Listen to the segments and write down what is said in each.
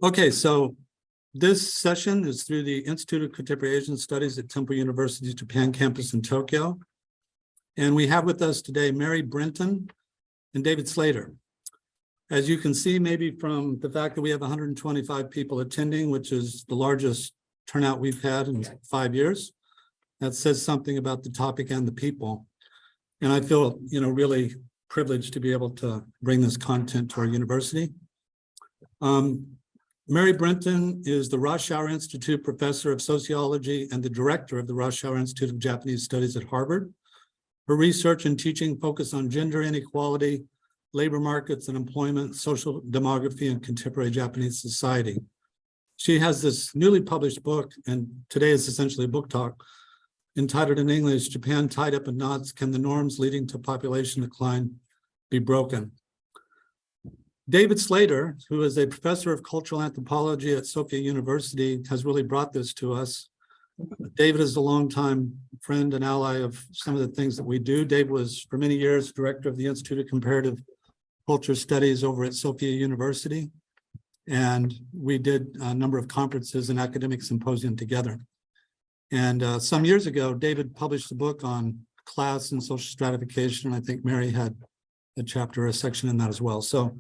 Okay, so this session is through the Institute of Contemporary Asian Studies at Temple University's Japan campus in Tokyo. And we have with us today Mary Brinton and David Slater. As you can see, maybe from the fact that we have 125 people attending, which is the largest turnout we've had in 5 years, that says something about the topic and the people. And I feel, really privileged to be able to bring this content to our university. Mary Brinton is the Rothschild Institute Professor of Sociology and the Director of the Rothschild Institute of Japanese Studies at Harvard. Her research and teaching focus on gender inequality, labor markets and employment, social demography, and contemporary Japanese society. She has this newly published book, and today is essentially a book talk, entitled in English, Japan Tied Up in Knots, Can the Norms Leading to Population Decline Be Broken? David Slater, who is a professor of cultural anthropology at Sophia University, has really brought this to us. David is a longtime friend and ally of some of the things that we do. Dave was, for many years, director of the Institute of Comparative Culture Studies over at Sophia University. And we did a number of conferences and academic symposium together. And some years ago, David published a book on class and social stratification. I think Mary had a chapter or a section in that as well. So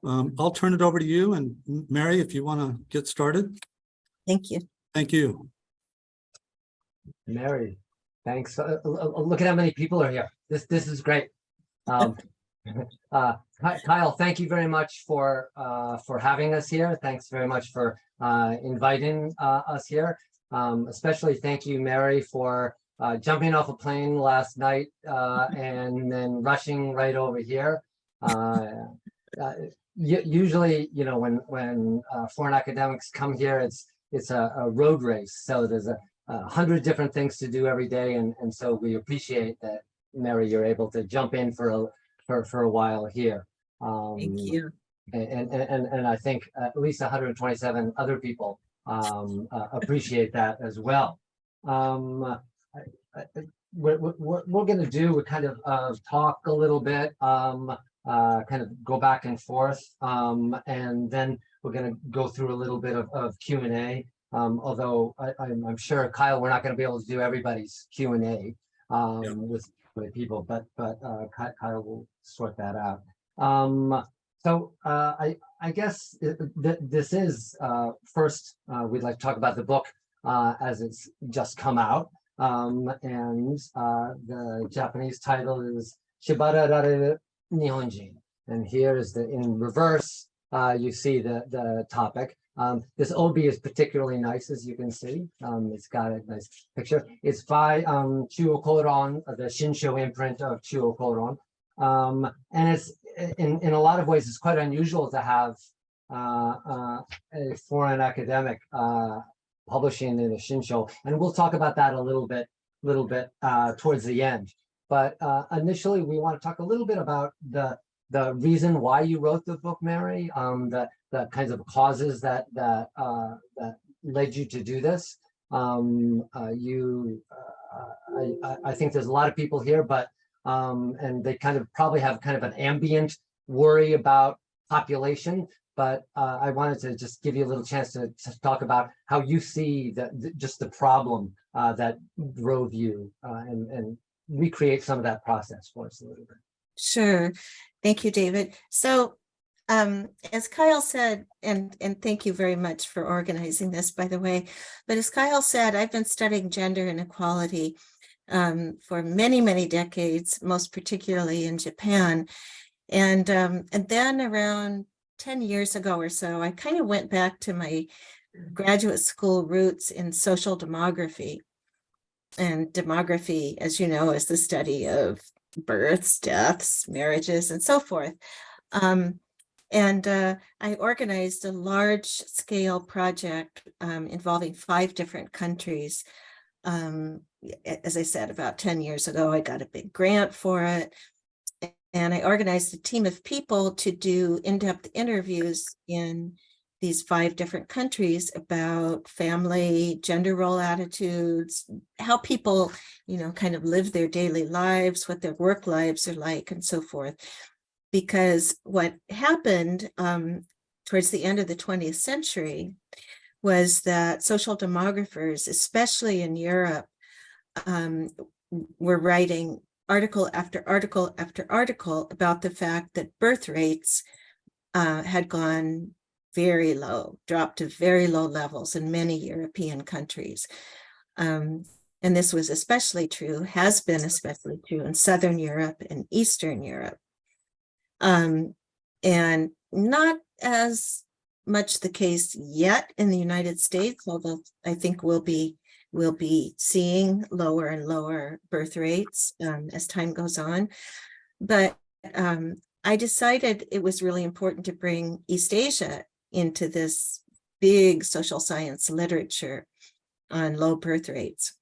I'll turn it over to you. And Mary, if you want to get started. Thank you. Thank you. Mary, thanks. Look at how many people are here. This is great. Kyle, thank you very much for having us here. Thanks very much for inviting us here. Especially thank you, Mary, for jumping off a plane last night and then rushing right over here. Usually, when foreign academics come here, it's a road race. So there's 100 different things to do every day, and so we appreciate that, Mary, you're able to jump in for a while here. Thank you. And I think at least 127 other people appreciate that as well. What we're going to do, we kind of talk a little bit, kind of go back and forth, and then we're going to go through a little bit of Q&A. Although I'm sure, Kyle, we're not going to be able to do everybody's Q&A with people, but Kyle will sort that out. So I guess this is first, we'd like to talk about the book as it's just come out. And the Japanese title is縛られる日本人. And here is in reverse, you see the topic. This obi is particularly nice, as you can see. It's got a nice picture. It's by Chuo Koron, the Shinsho imprint of Chuo Koron. And it's in a lot of ways, it's quite unusual to have a foreign academic publishing in a Shinsho. And we'll talk about that a little bit towards the end. But initially, we want to talk a little bit about the reason why you wrote the book, Mary, the kinds of causes that led you to do this. I think there's a lot of people here, but and they kind of probably have kind of an ambient worry about population. But I wanted to just give you a little chance to talk about how you see just the problem that drove you, and recreate some of that process for us a little bit. Sure. Thank you, David. So as Kyle said, and thank you very much for organizing this, by the way, but as Kyle said, I've been studying gender inequality for many, many decades, most particularly in Japan. And then around 10 years ago or so, I kind of went back to my graduate school roots in social demography. And demography, as you know, is the study of births, deaths, marriages, and so forth. I organized a large-scale project involving 5 different countries. As I said, about 10 years ago, I got a big grant for it. And I organized a team of people to do in-depth interviews in these 5 different countries about family, gender role attitudes, how people, kind of live their daily lives, what their work lives are like, and so forth. Because what happened towards the end of the 20th century was that social demographers, especially in Europe, were writing article after article after article about the fact that birth rates had gone very low, dropped to very low levels in many European countries. And this was especially true, has been especially true in Southern Europe and Eastern Europe. And not as much the case yet in the United States, although I think we'll be seeing lower and lower birth rates as time goes on. But I decided it was really important to bring East Asia into this big social science literature on low birth rates.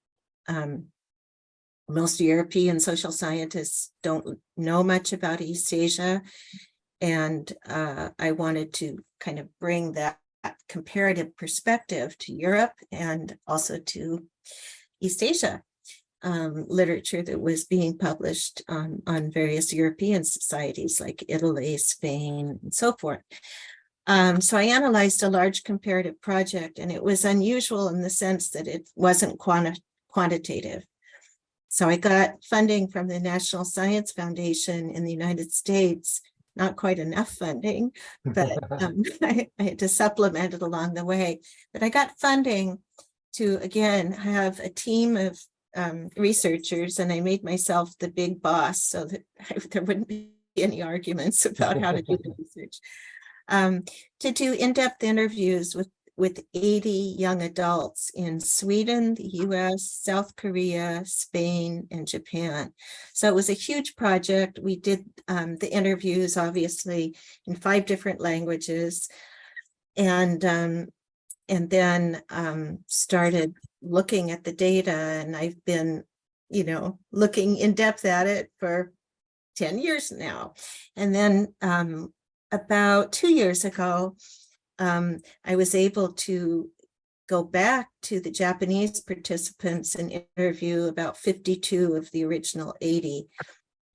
Most European social scientists don't know much about East Asia, and I wanted to kind of bring that comparative perspective to Europe and also to East Asia literature that was being published on various European societies like Italy, Spain, and so forth. So I analyzed a large comparative project, and it was unusual in the sense that it wasn't quantitative. So I got funding from the National Science Foundation in the United States, not quite enough funding, but I had to supplement it along the way. But I got funding to, again, have a team of researchers, and I made myself the big boss so that there wouldn't be any arguments about how to do the research. To do in-depth interviews with 80 young adults in Sweden, the US, South Korea, Spain, and Japan. So it was a huge project. We did the interviews, obviously, in 5 different languages, and then started looking at the data. And I've been, looking in depth at it for 10 years now. And then about 2 years ago, I was able to go back to the Japanese participants and interview about 52 of the original 80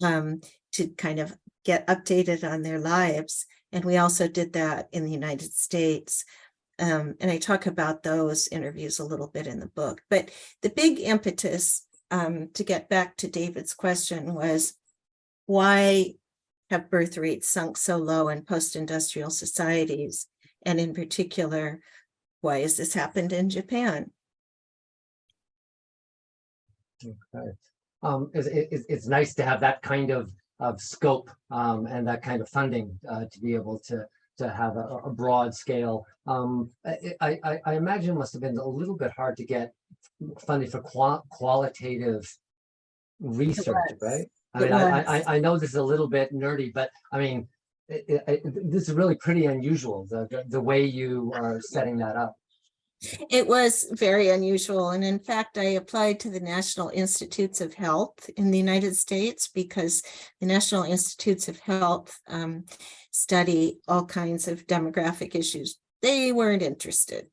to kind of get updated on their lives. And we also did that in the United States. And I talk about those interviews a little bit in the book. But the big impetus to get back to David's question was, why have birth rates sunk so low in post-industrial societies? And in particular, why has this happened in Japan? Okay. It's nice to have that kind of scope and that kind of funding to be able to have a broad scale. I imagine it must have been a little bit hard to get funding for qualitative research, right? I know this is a little bit nerdy, but I mean, this is really pretty unusual, the way you are setting that up. It was very unusual. And in fact, I applied to the National Institutes of Health in the United States because the National Institutes of Health study all kinds of demographic issues. They weren't interested,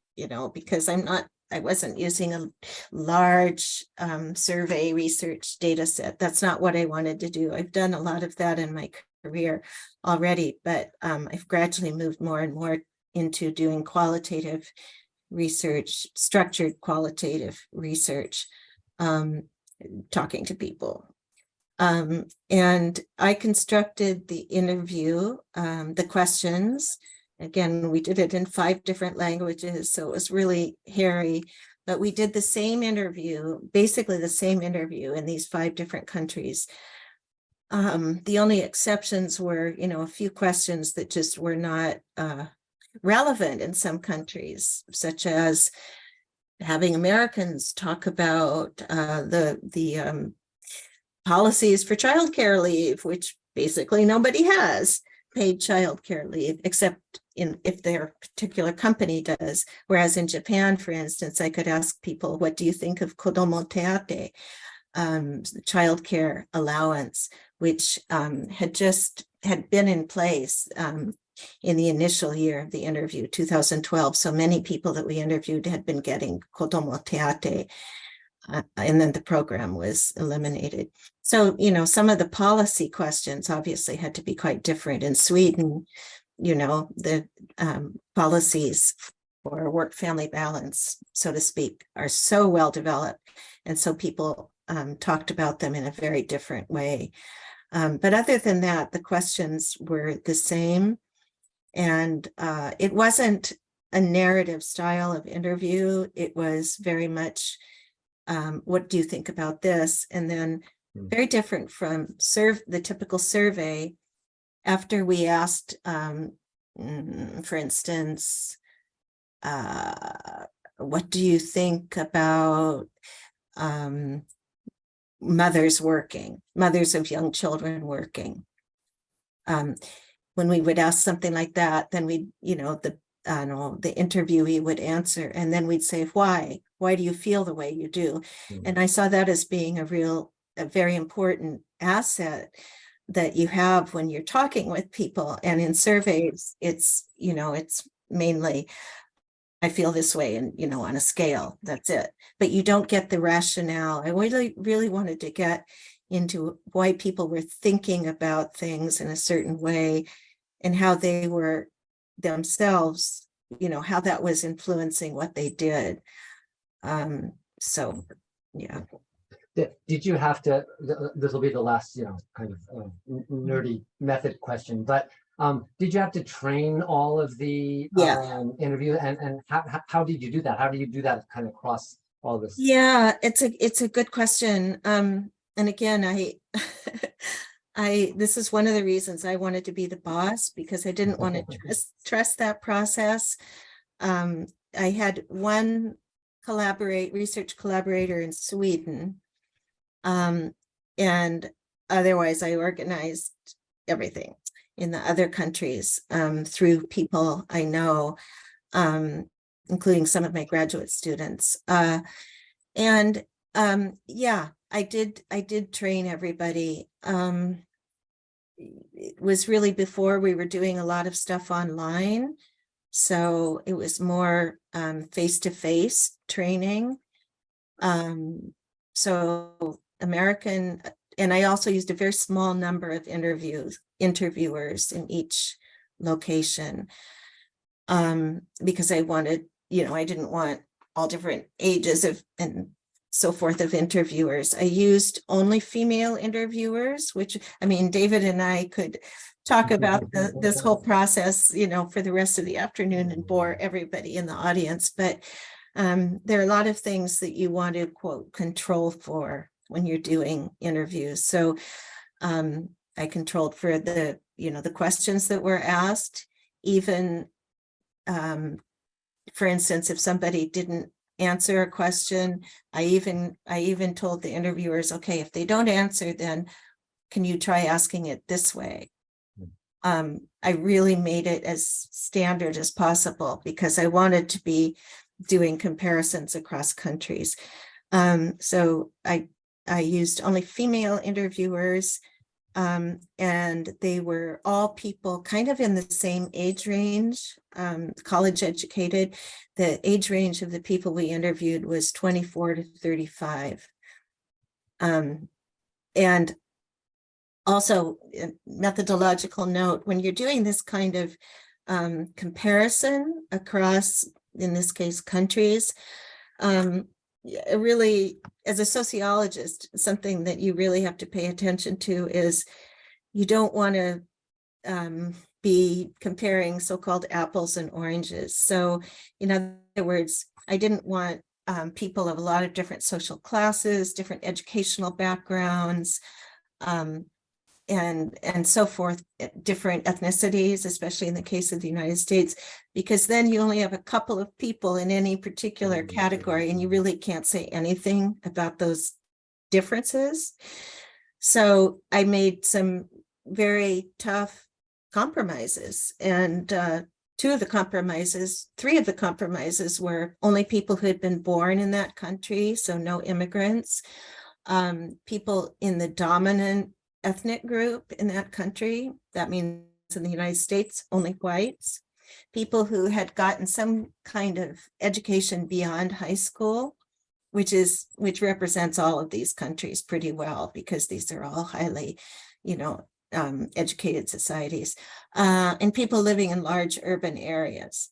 because I wasn't using a large survey research data set. That's not what I wanted to do. I've done a lot of that in my career already, but I've gradually moved more and more into doing qualitative research, structured qualitative research, talking to people. And I constructed the interview, the questions. Again, we did it in 5 different languages, so it was really hairy, but we did the same interview, basically the same interview in these 5 different countries. The only exceptions were, a few questions that just were not relevant in some countries, such as having Americans talk about the policies for childcare leave, which basically nobody has paid childcare leave, except if their particular company does. Whereas in Japan, for instance, I could ask people, what do you think of kodomo teate, childcare allowance, which had been in place in the initial year of the interview, 2012. So many people that we interviewed had been getting kodomo teate, and then the program was eliminated. So, some of the policy questions obviously had to be quite different. In Sweden, the policies for work-family balance, so to speak, are so well developed. And so people talked about them in a very different way. But other than that, the questions were the same. And it wasn't a narrative style of interview. It was very much, what do you think about this? And then very different from the typical survey. After we asked, for instance, what do you think about mothers of young children working? When we would ask something like that, then we, the interviewee would answer, and then we'd say, why do you feel the way you do? And I saw that as being a very important asset that you have when you're talking with people. And in surveys, it's mainly, I feel this way, and, on a scale, that's it. But you don't get the rationale. I really wanted to get into why people were thinking about things in a certain way and how they were themselves, how that was influencing what they did. So, yeah. Did you have to, this will be the last, kind of nerdy method question, but did you have to train all of the interview, and how did you do that? How do you do that kind of across all this? Yeah, it's a good question. And again, this is one of the reasons I wanted to be the boss, because I didn't want to trust that process. I had one research collaborator in Sweden. And otherwise I organized everything in the other countries through people I know, including some of my graduate students. And I did train everybody. It was really before we were doing a lot of stuff online. So it was more face-to-face training. So American, and I also used a very small number of interviewers in each location, because I wanted, I didn't want all different ages and so forth of interviewers. I used only female interviewers, which, David and I could talk about this whole process, for the rest of the afternoon and bore everybody in the audience. But there are a lot of things that you want to, quote, control for when you're doing interviews. So I controlled for the questions that were asked. Even, for instance, if somebody didn't answer a question, I even told the interviewers, okay, if they don't answer, then can you try asking it this way? I really made it as standard as possible because I wanted to be doing comparisons across countries. So I used only female interviewers, and they were all people kind of in the same age range, college educated. The age range of the people we interviewed was 24 to 35. And also, methodological note, when you're doing this kind of comparison across, in this case, countries, really, as a sociologist, something that you really have to pay attention to is you don't want to be comparing so-called apples and oranges. So in other words, I didn't want people of a lot of different social classes, different educational backgrounds, and so forth, different ethnicities, especially in the case of the United States, because then you only have a couple of people in any particular category and you really can't say anything about those differences. So I made some very tough compromises, and three of the compromises were only people who had been born in that country, so no immigrants, people in the dominant ethnic group in that country, that means in the United States, only whites, people who had gotten some kind of education beyond high school, which represents all of these countries pretty well, because these are all highly, educated societies, and people living in large urban areas.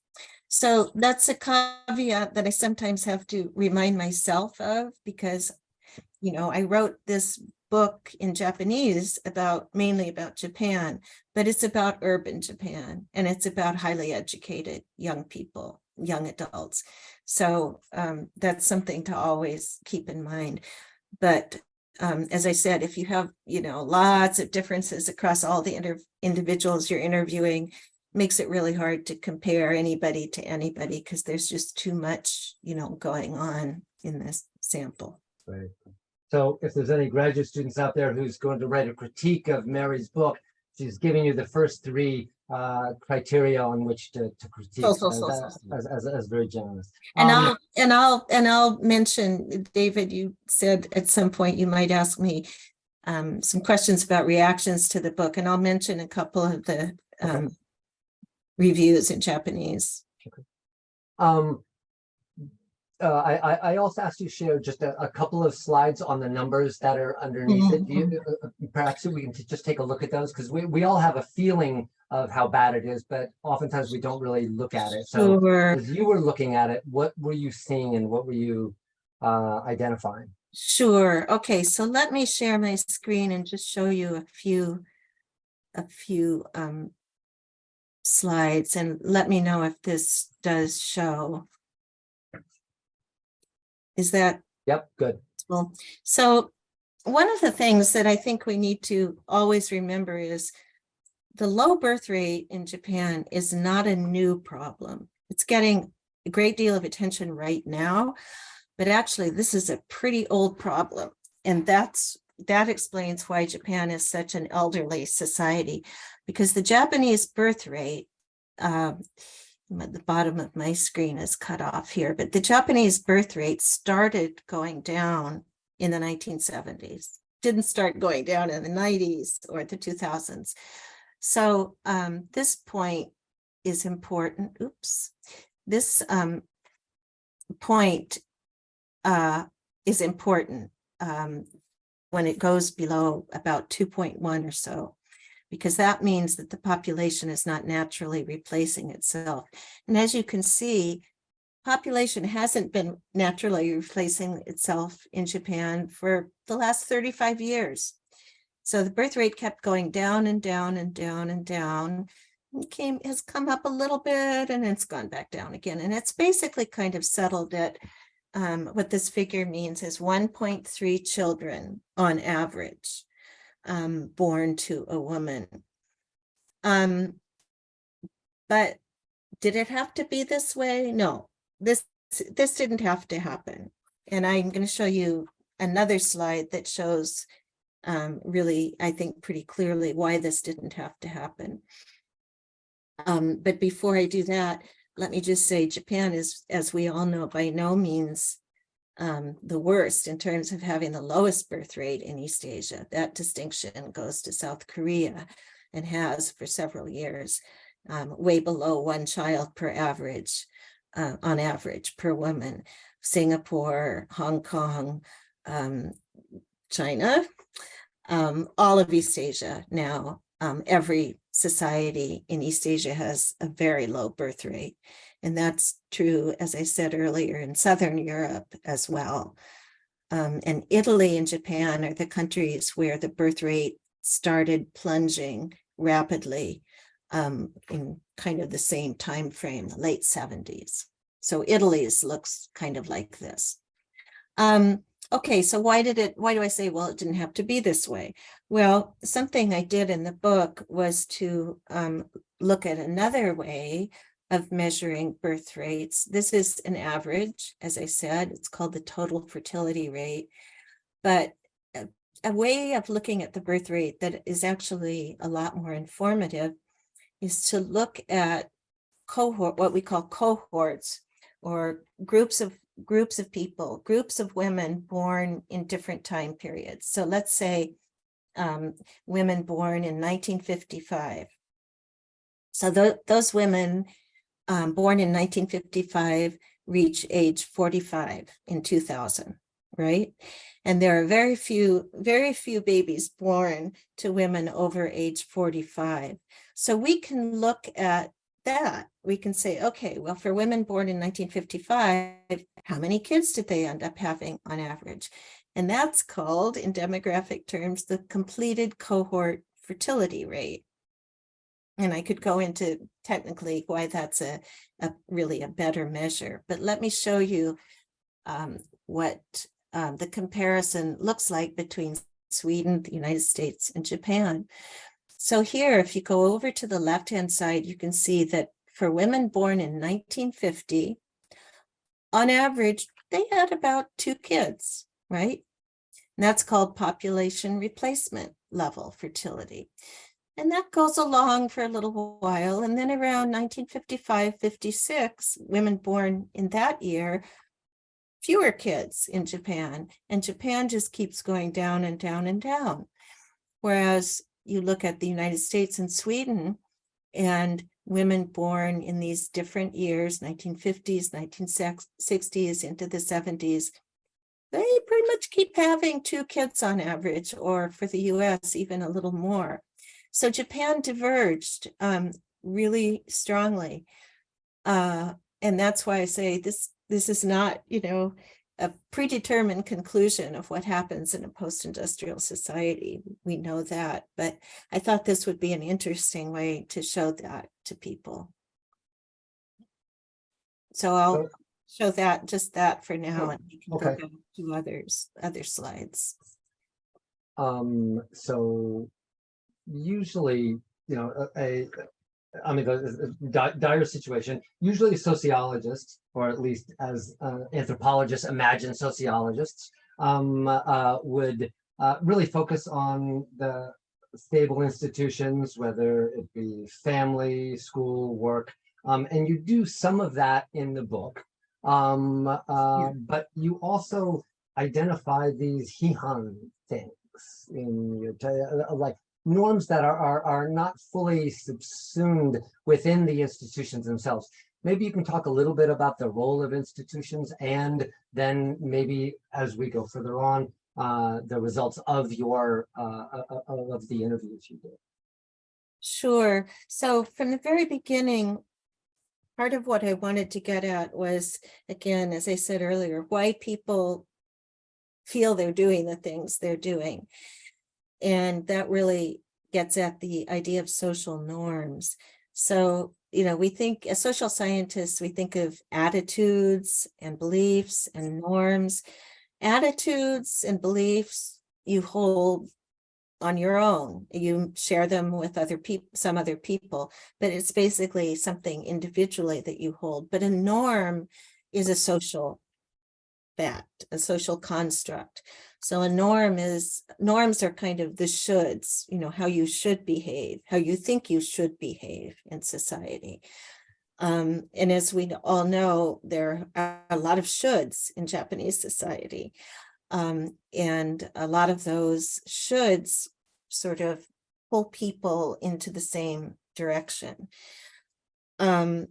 So that's a caveat that I sometimes have to remind myself of, because, you know, I wrote this book in Japanese mainly about Japan, but it's about urban Japan, and it's about highly educated young people, young adults. So that's something to always keep in mind. But as I said, if you have, you know, lots of differences across all the individuals you're interviewing, makes it really hard to compare anybody to anybody, because there's just too much, you know, going on in this sample. Right. So if there's any graduate students out there who's going to write a critique of Mary's book, she's giving you the first three criteria on which to critique. As very generous. And I'll mention, David, you said at some point you might ask me some questions about reactions to the book, and I'll mention a couple of the reviews in Japanese. Okay. I also asked you to share just a couple of slides on the numbers that are underneath it. Do you, perhaps we can just take a look at those, because we all have a feeling of how bad it is, but oftentimes we don't really look at it. So as you were looking at it, what were you seeing and what were you identifying? Sure. Okay, so let me share my screen and just show you a few slides, and let me know if this does show. Is that? Yep, good. Well, so one of the things that I think we need to always remember is the low birth rate in Japan is not a new problem. It's getting a great deal of attention right now, but actually this is a pretty old problem. And that explains why Japan is such an elderly society, because the Japanese birth rate, the bottom of my screen is cut off here, but the Japanese birth rate started going down in the 1970s, didn't start going down in the 90s or the 2000s. So this point is important. Oops. This point is important when it goes below about 2.1 or so, because that means that the population is not naturally replacing itself. And as you can see, population hasn't been naturally replacing itself in Japan for the last 35 years. So the birth rate kept going down and down and down and down. It has come up a little bit and it's gone back down again. And it's basically kind of settled at what this figure means is 1.3 children on average born to a woman. But did it have to be this way? No, this didn't have to happen. And I'm going to show you another slide that shows really, I think, pretty clearly why this didn't have to happen. But before I do that, let me just say Japan is, as we all know, by no means the worst in terms of having the lowest birth rate in East Asia. That distinction goes to South Korea and has for several years, way below one child per average, on average per woman. Singapore, Hong Kong, China, all of East Asia now, every society in East Asia has a very low birth rate. And that's true, as I said earlier, in Southern Europe as well. And Italy and Japan are the countries where the birth rate started plunging rapidly in kind of the same time frame, the late 70s. So Italy's looks kind of like this. Okay, so why do I say, well, it didn't have to be this way? Well, something I did in the book was to look at another way of measuring birth rates. This is an average, as I said, it's called the total fertility rate. But a way of looking at the birth rate that is actually a lot more informative is to look at what we call cohorts, or groups of people, groups of women born in different time periods. So let's say women born in 1955. So those women born in 1955 reach age 45 in 2000, right? And there are very few babies born to women over age 45. So we can look at that. We can say, okay, well, for women born in 1955, how many kids did they end up having on average? And that's called, in demographic terms, the completed cohort fertility rate. And I could go into technically why that's a really a better measure, but let me show you what the comparison looks like between Sweden, the United States, and Japan. So here, if you go over to the left-hand side, you can see that for women born in 1950, on average, they had about 2 kids, right? And that's called population replacement level fertility. And that goes along for a little while. And then around 1955, 56, women born in that year, fewer kids in Japan. And Japan just keeps going down and down and down. Whereas you look at the United States and Sweden, and women born in these different years, 1950s, 1960s, into the 70s, they pretty much keep having 2 kids on average, or for the US, even a little more. So Japan diverged really strongly. And that's why I say this is not, a predetermined conclusion of what happens in a post-industrial society. We know that, but I thought this would be an interesting way to show that to people. So I'll show that, just that for now, and we can go back to other slides. So usually, dire situation, usually sociologists, or at least as anthropologists imagine sociologists, would really focus on the stable institutions, whether it be family, school, work, and you do some of that in the book. But you also identify these hihan things in your, like norms that are not fully subsumed within the institutions themselves. Maybe you can talk a little bit about the role of institutions, and then maybe as we go further on, the results of your of the interviews you did. Sure. So from the very beginning, part of what I wanted to get at was, again, as I said earlier, why people feel they're doing the things they're doing. And that really gets at the idea of social norms. So, we think, as social scientists, we think of attitudes and beliefs and norms. Attitudes and beliefs you hold on your own. You share them with other people, some other people, but it's basically something individually that you hold. But a norm is a social fact, a social construct. So norms are kind of the shoulds, how you should behave, how you think you should behave in society. And as we all know, there are a lot of shoulds in Japanese society. And a lot of those shoulds sort of pull people into the same direction. And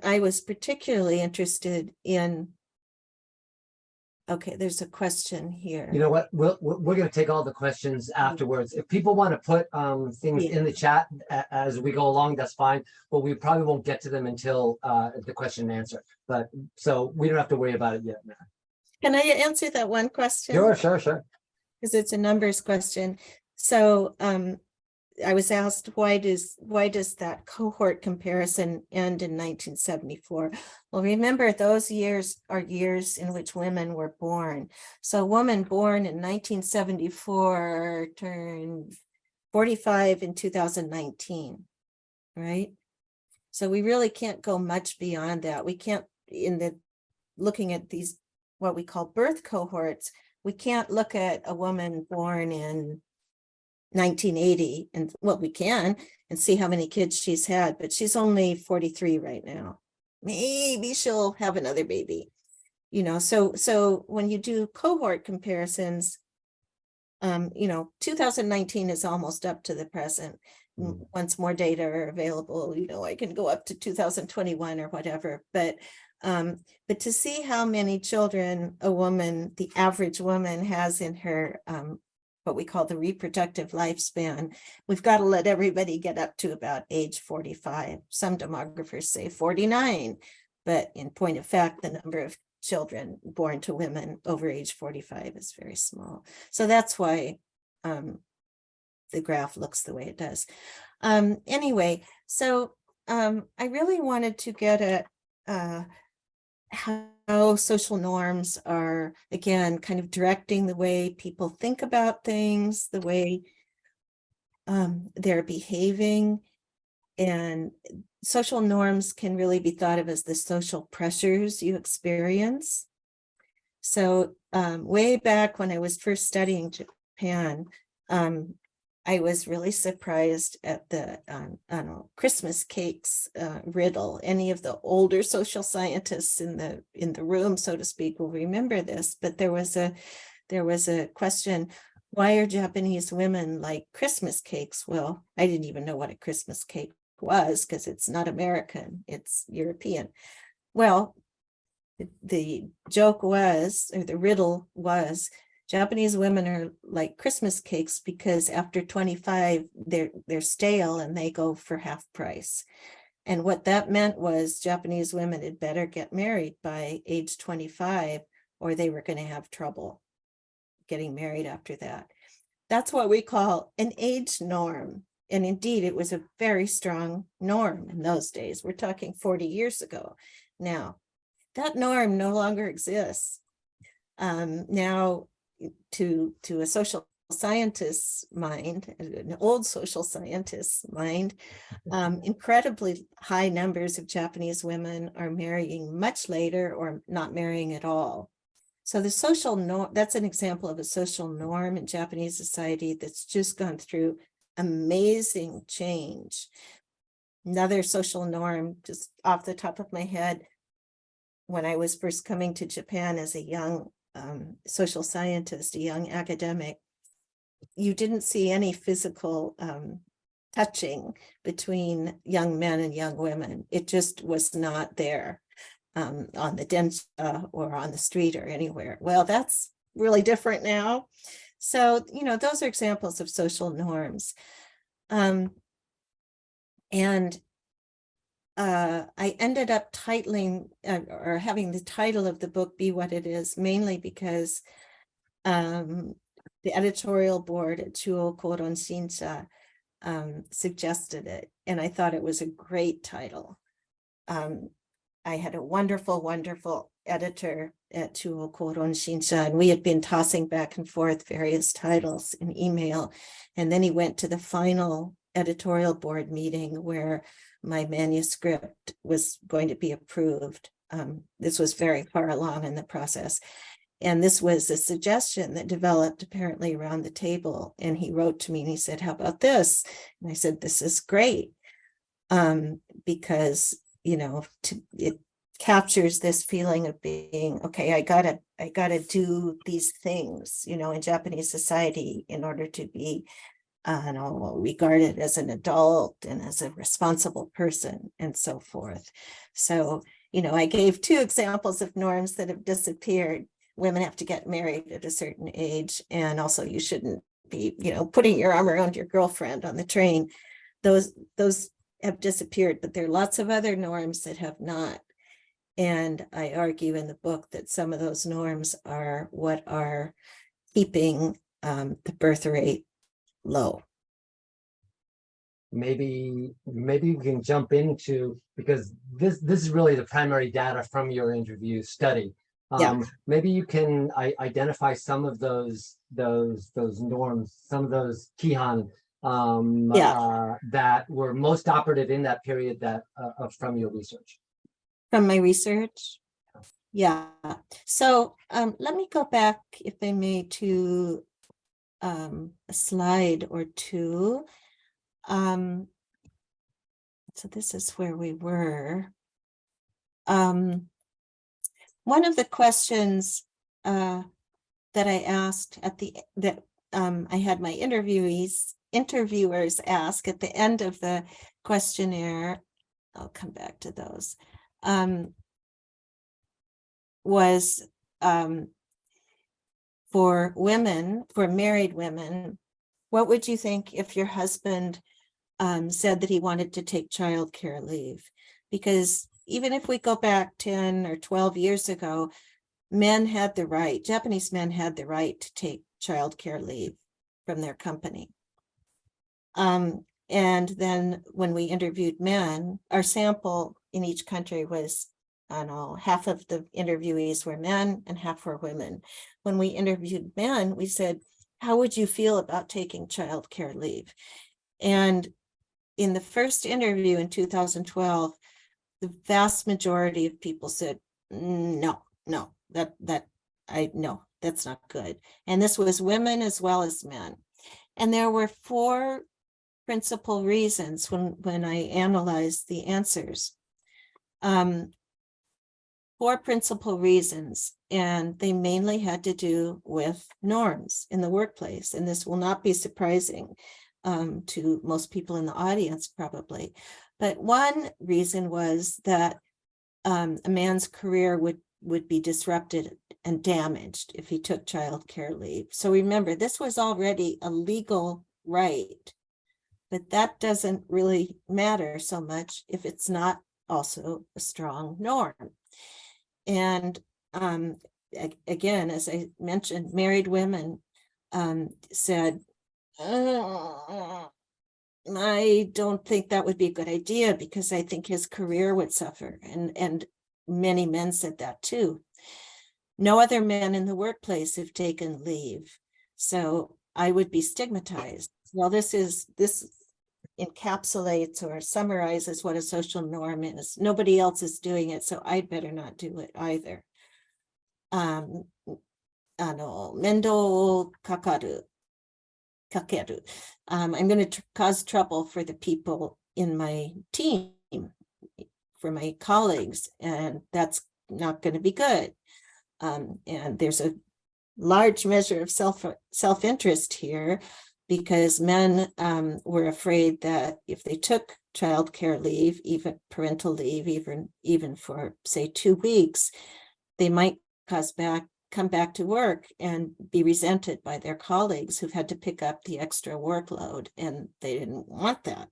I was particularly interested in, okay, there's a question here. You know what? We're going to take all the questions afterwards. If people want to put things in the chat as we go along, that's fine. But we probably won't get to them until the question and answer. But so we don't have to worry about it yet. Can I answer that one question? Sure. Because it's a numbers question. So I was asked, why does that cohort comparison end in 1974? Well, remember, those years are years in which women were born. So a woman born in 1974 turned 45 in 2019, right? So we really can't go much beyond that. We can't, looking at these, what we call birth cohorts, we can't look at a woman born in 1980, and well, we can, and see how many kids she's had, but she's only 43 right now. Maybe she'll have another baby, so when you do cohort comparisons, 2019 is almost up to the present. Once more data are available, I can go up to 2021 or whatever, but But to see how many children a woman, the average woman, has in her what we call the reproductive lifespan, we've got to let everybody get up to about age 45. Some demographers say 49, but in point of fact, the number of children born to women over age 45 is very small. So that's why the graph looks the way it does. Anyway, so I really wanted to get at how social norms are, again, kind of directing the way people think about things, the way they're behaving. And social norms can really be thought of as the social pressures you experience. So way back when I was first studying Japan, I was really surprised at the I don't know, Christmas cakes riddle. Any of the older social scientists in the room, so to speak, will remember this. But there was a question: why are Japanese women like Christmas cakes? Well, I didn't even know what a Christmas cake was because it's not American; it's European. Well, the joke was, or the riddle was, Japanese women are like Christmas cakes because after 25, they're stale and they go for half price. And what that meant was Japanese women had better get married by age 25 or they were going to have trouble getting married after that. That's what we call an age norm. And indeed, it was a very strong norm in those days. We're talking 40 years ago. Now, that norm no longer exists. Now, to a social scientist's mind, an old social scientist's mind, incredibly high numbers of Japanese women are marrying much later or not marrying at all. So the social norm, that's an example of a social norm in Japanese society that's just gone through amazing change. Another social norm, just off the top of my head, when I was first coming to Japan as a young social scientist, a young academic, you didn't see any physical touching between young men and young women. It just was not there on the densha or on the street or anywhere. Well, that's really different now. So, those are examples of social norms. I ended up titling or having the title of the book be what it is, mainly because the editorial board at Chuo Koron Shinsha suggested it, and I thought it was a great title. I had a wonderful, wonderful editor at Chuo Koron Shinsha, and we had been tossing back and forth various titles in email, and then he went to the final editorial board meeting where my manuscript was going to be approved. This was very far along in the process. And this was a suggestion that developed apparently around the table. And he wrote to me and he said, "How about this?" And I said, "This is great." Because, it captures this feeling of being, okay, I gotta do these things, in Japanese society in order to be regarded as an adult and as a responsible person and so forth. So, I gave two examples of norms that have disappeared. Women have to get married at a certain age, and also you shouldn't be, putting your arm around your girlfriend on the train. Those have disappeared, but there are lots of other norms that have not. And I argue in the book that some of those norms are what are keeping the birth rate low. Maybe we can jump into, because this is really the primary data from your interview study. Maybe you can identify some of those norms, some of those kihan that were most operative in that period that from your research. From my research? Yeah. So let me go back, if I may, to a slide or two. So this is where we were. One of the questions that I asked I had my interviewers ask at the end of the questionnaire, I'll come back to those, was for women, for married women, what would you think if your husband said that he wanted to take childcare leave? Because even if we go back 10 or 12 years ago, Japanese men had the right to take childcare leave from their company. And then when we interviewed men, our sample in each country was, I don't know, half of the interviewees were men and half were women. When we interviewed men, we said, how would you feel about taking childcare leave? And in the first interview in 2012, the vast majority of people said, no, that's not good. And this was women as well as men. And there were 4 principal reasons when I analyzed the answers. 4 principal reasons, and they mainly had to do with norms in the workplace. And this will not be surprising to most people in the audience probably. But one reason was that a man's career would be disrupted and damaged if he took childcare leave. So remember, this was already a legal right, but that doesn't really matter so much if it's not also a strong norm. And again, as I mentioned, married women said, I don't think that would be a good idea because I think his career would suffer. And many men said that too. No other men in the workplace have taken leave, so I would be stigmatized. Well, this encapsulates or summarizes what a social norm is. Nobody else is doing it, so I'd better not do it either. Mendo kakeru. I'm going to cause trouble for the people in my team, for my colleagues, and that's not going to be good. And there's a large measure of self-interest here, because men were afraid that if they took childcare leave, even parental leave, even for say 2 weeks, they might come back to work and be resented by their colleagues who've had to pick up the extra workload, and they didn't want that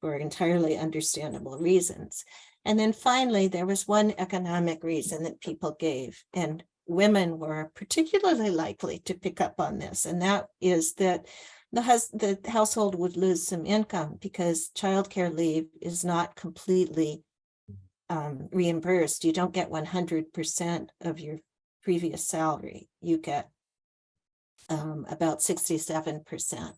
for entirely understandable reasons. And then finally, there was one economic reason that people gave, and women were particularly likely to pick up on this, and that is that the household would lose some income because childcare leave is not completely reimbursed. You don't get 100% of your previous salary. You get about 67%.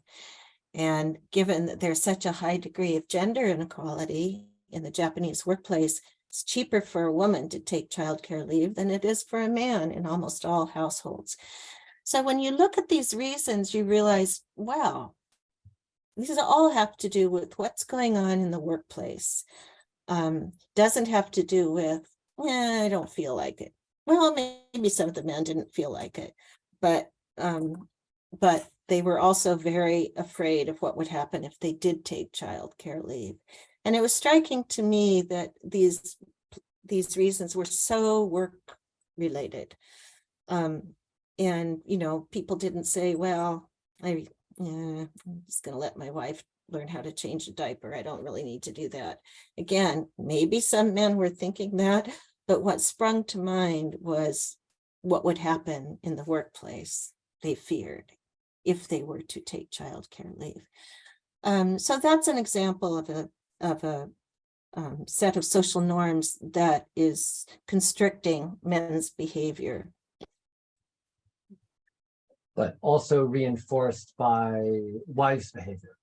And given that there's such a high degree of gender inequality in the Japanese workplace, it's cheaper for a woman to take childcare leave than it is for a man in almost all households. So when you look at these reasons, you realize, wow, these all have to do with what's going on in the workplace. Doesn't have to do with, I don't feel like it. Well, maybe some of the men didn't feel like it, but they were also very afraid of what would happen if they did take childcare leave. And it was striking to me that these reasons were so work related. And, people didn't say, well, I'm just going to let my wife learn how to change a diaper. I don't really need to do that. Again, maybe some men were thinking that, but what sprung to mind was what would happen in the workplace, they feared, if they were to take childcare leave. So that's an example of a set of social norms that is constricting men's behavior. But also reinforced by wives' behavior.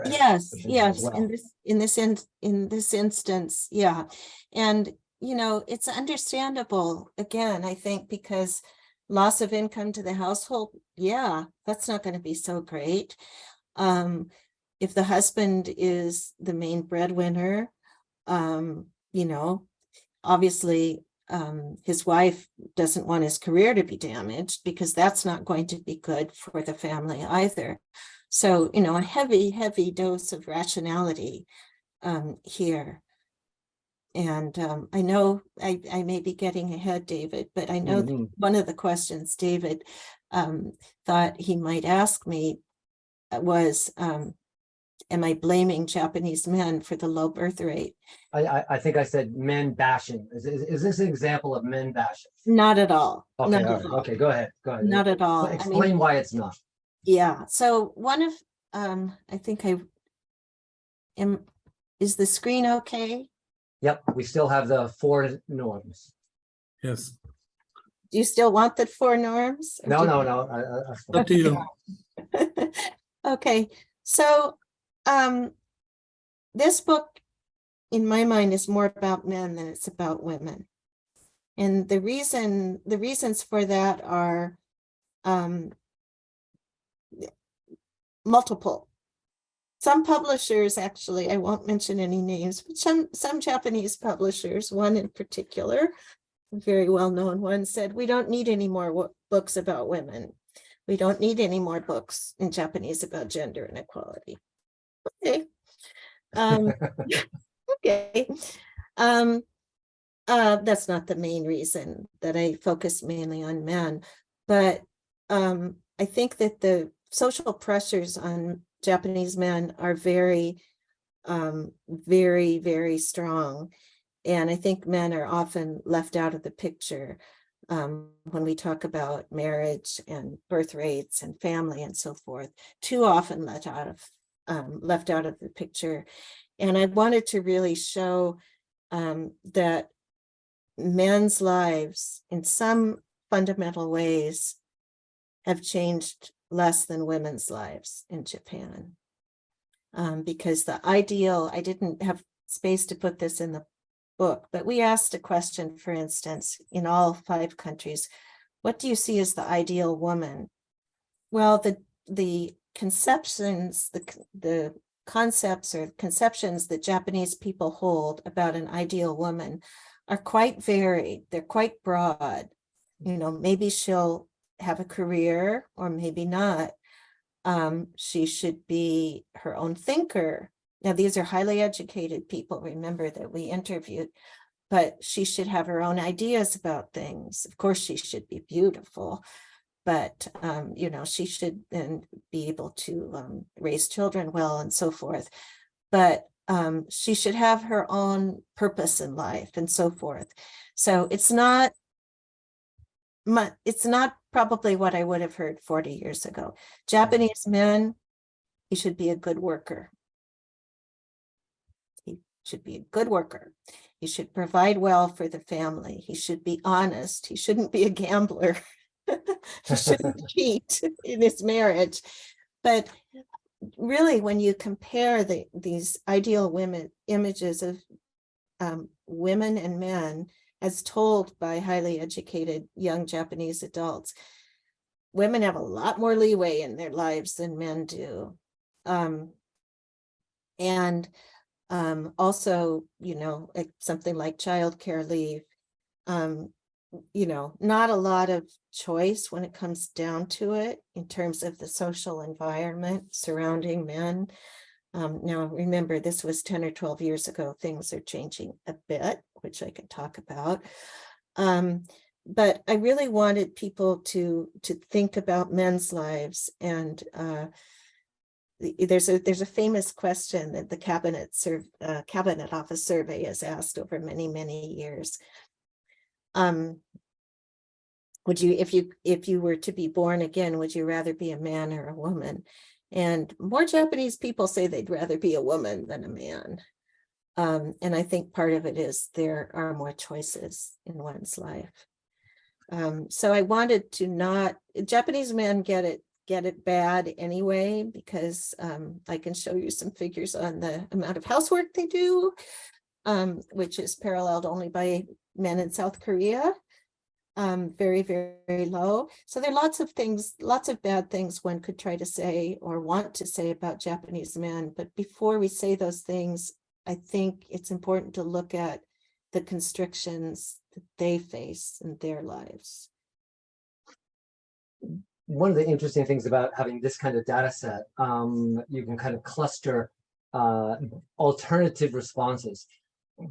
Yes, Well. in this instance, yeah. And it's understandable, again, I think, because loss of income to the household, yeah, that's not going to be so great. If the husband is the main breadwinner, obviously his wife doesn't want his career to be damaged, because that's not going to be good for the family either. So, a heavy dose of rationality here. I know I may be getting ahead, David, but I know that one of the questions David thought he might ask me was, am I blaming Japanese men for the low birth rate? I think I said men bashing. Is this an example of men bashing? Not at all. Okay, Not all at right. all. Okay, go ahead. Go ahead. Not at all. Explain why it's not. Yeah. So one of I think is the screen okay? Yep, we still have the 4 norms. Yes, Do you still want the 4 norms? Or No, do no, you- no. up to you. Okay, so this book, in my mind, is more about men than it's about women. And the reasons for that are multiple. Some publishers, actually, I won't mention any names, but some Japanese publishers, one in particular, a very well-known one, said, we don't need any more books about women. We don't need any more books in Japanese about gender inequality. Okay. Okay. That's not the main reason that I focus mainly on men, but I think that the social pressures on Japanese men are very, very strong. And I think men are often left out of the picture when we talk about marriage and birth rates and family and so forth, too often left out of the picture. And I wanted to really show that men's lives in some fundamental ways have changed less than women's lives in Japan. Because the ideal, I didn't have space to put this in the book, but we asked a question, for instance, in all 5 countries, what do you see as the ideal woman? Well, the conceptions, the concepts or conceptions that Japanese people hold about an ideal woman are quite varied. They're quite broad. You know, maybe she'll have a career or maybe not. She should be her own thinker. Now, these are highly educated people, remember, that we interviewed, but she should have her own ideas about things. Of course, she should be beautiful, but, you know, she should then be able to raise children well and so forth. But she should have her own purpose in life and so forth. So it's not probably what I would have heard 40 years ago. Japanese men, he should be a good worker. He should be a good worker. He should provide well for the family. He should be honest. He shouldn't be a gambler. He shouldn't cheat in his marriage. But really, when you compare these ideal women images of women and men as told by highly educated young Japanese adults, women have a lot more leeway in their lives than men do. And also, you know, something like childcare leave, you know, not a lot of choice when it comes down to it in terms of the social environment surrounding men. Now, remember, this was 10 or 12 years ago. Things are changing a bit, which I can talk about. But I really wanted people to think about men's lives. And there's a famous question that the Cabinet Office survey has asked over many, many years. Would you, if you were to be born again, would you rather be a man or a woman? And more Japanese people say they'd rather be a woman than a man. And I think part of it is there are more choices in one's life. So I wanted to not, Japanese men get it bad anyway, because I can show you some figures on the amount of housework they do, which is paralleled only by men in South Korea. Very, very low. So there are lots of things, lots of bad things one could try to say or want to say about Japanese men. But before we say those things, I think it's important to look at the constrictions that they face in their lives. One of the interesting things about having this kind of data set, you can kind of cluster alternative responses.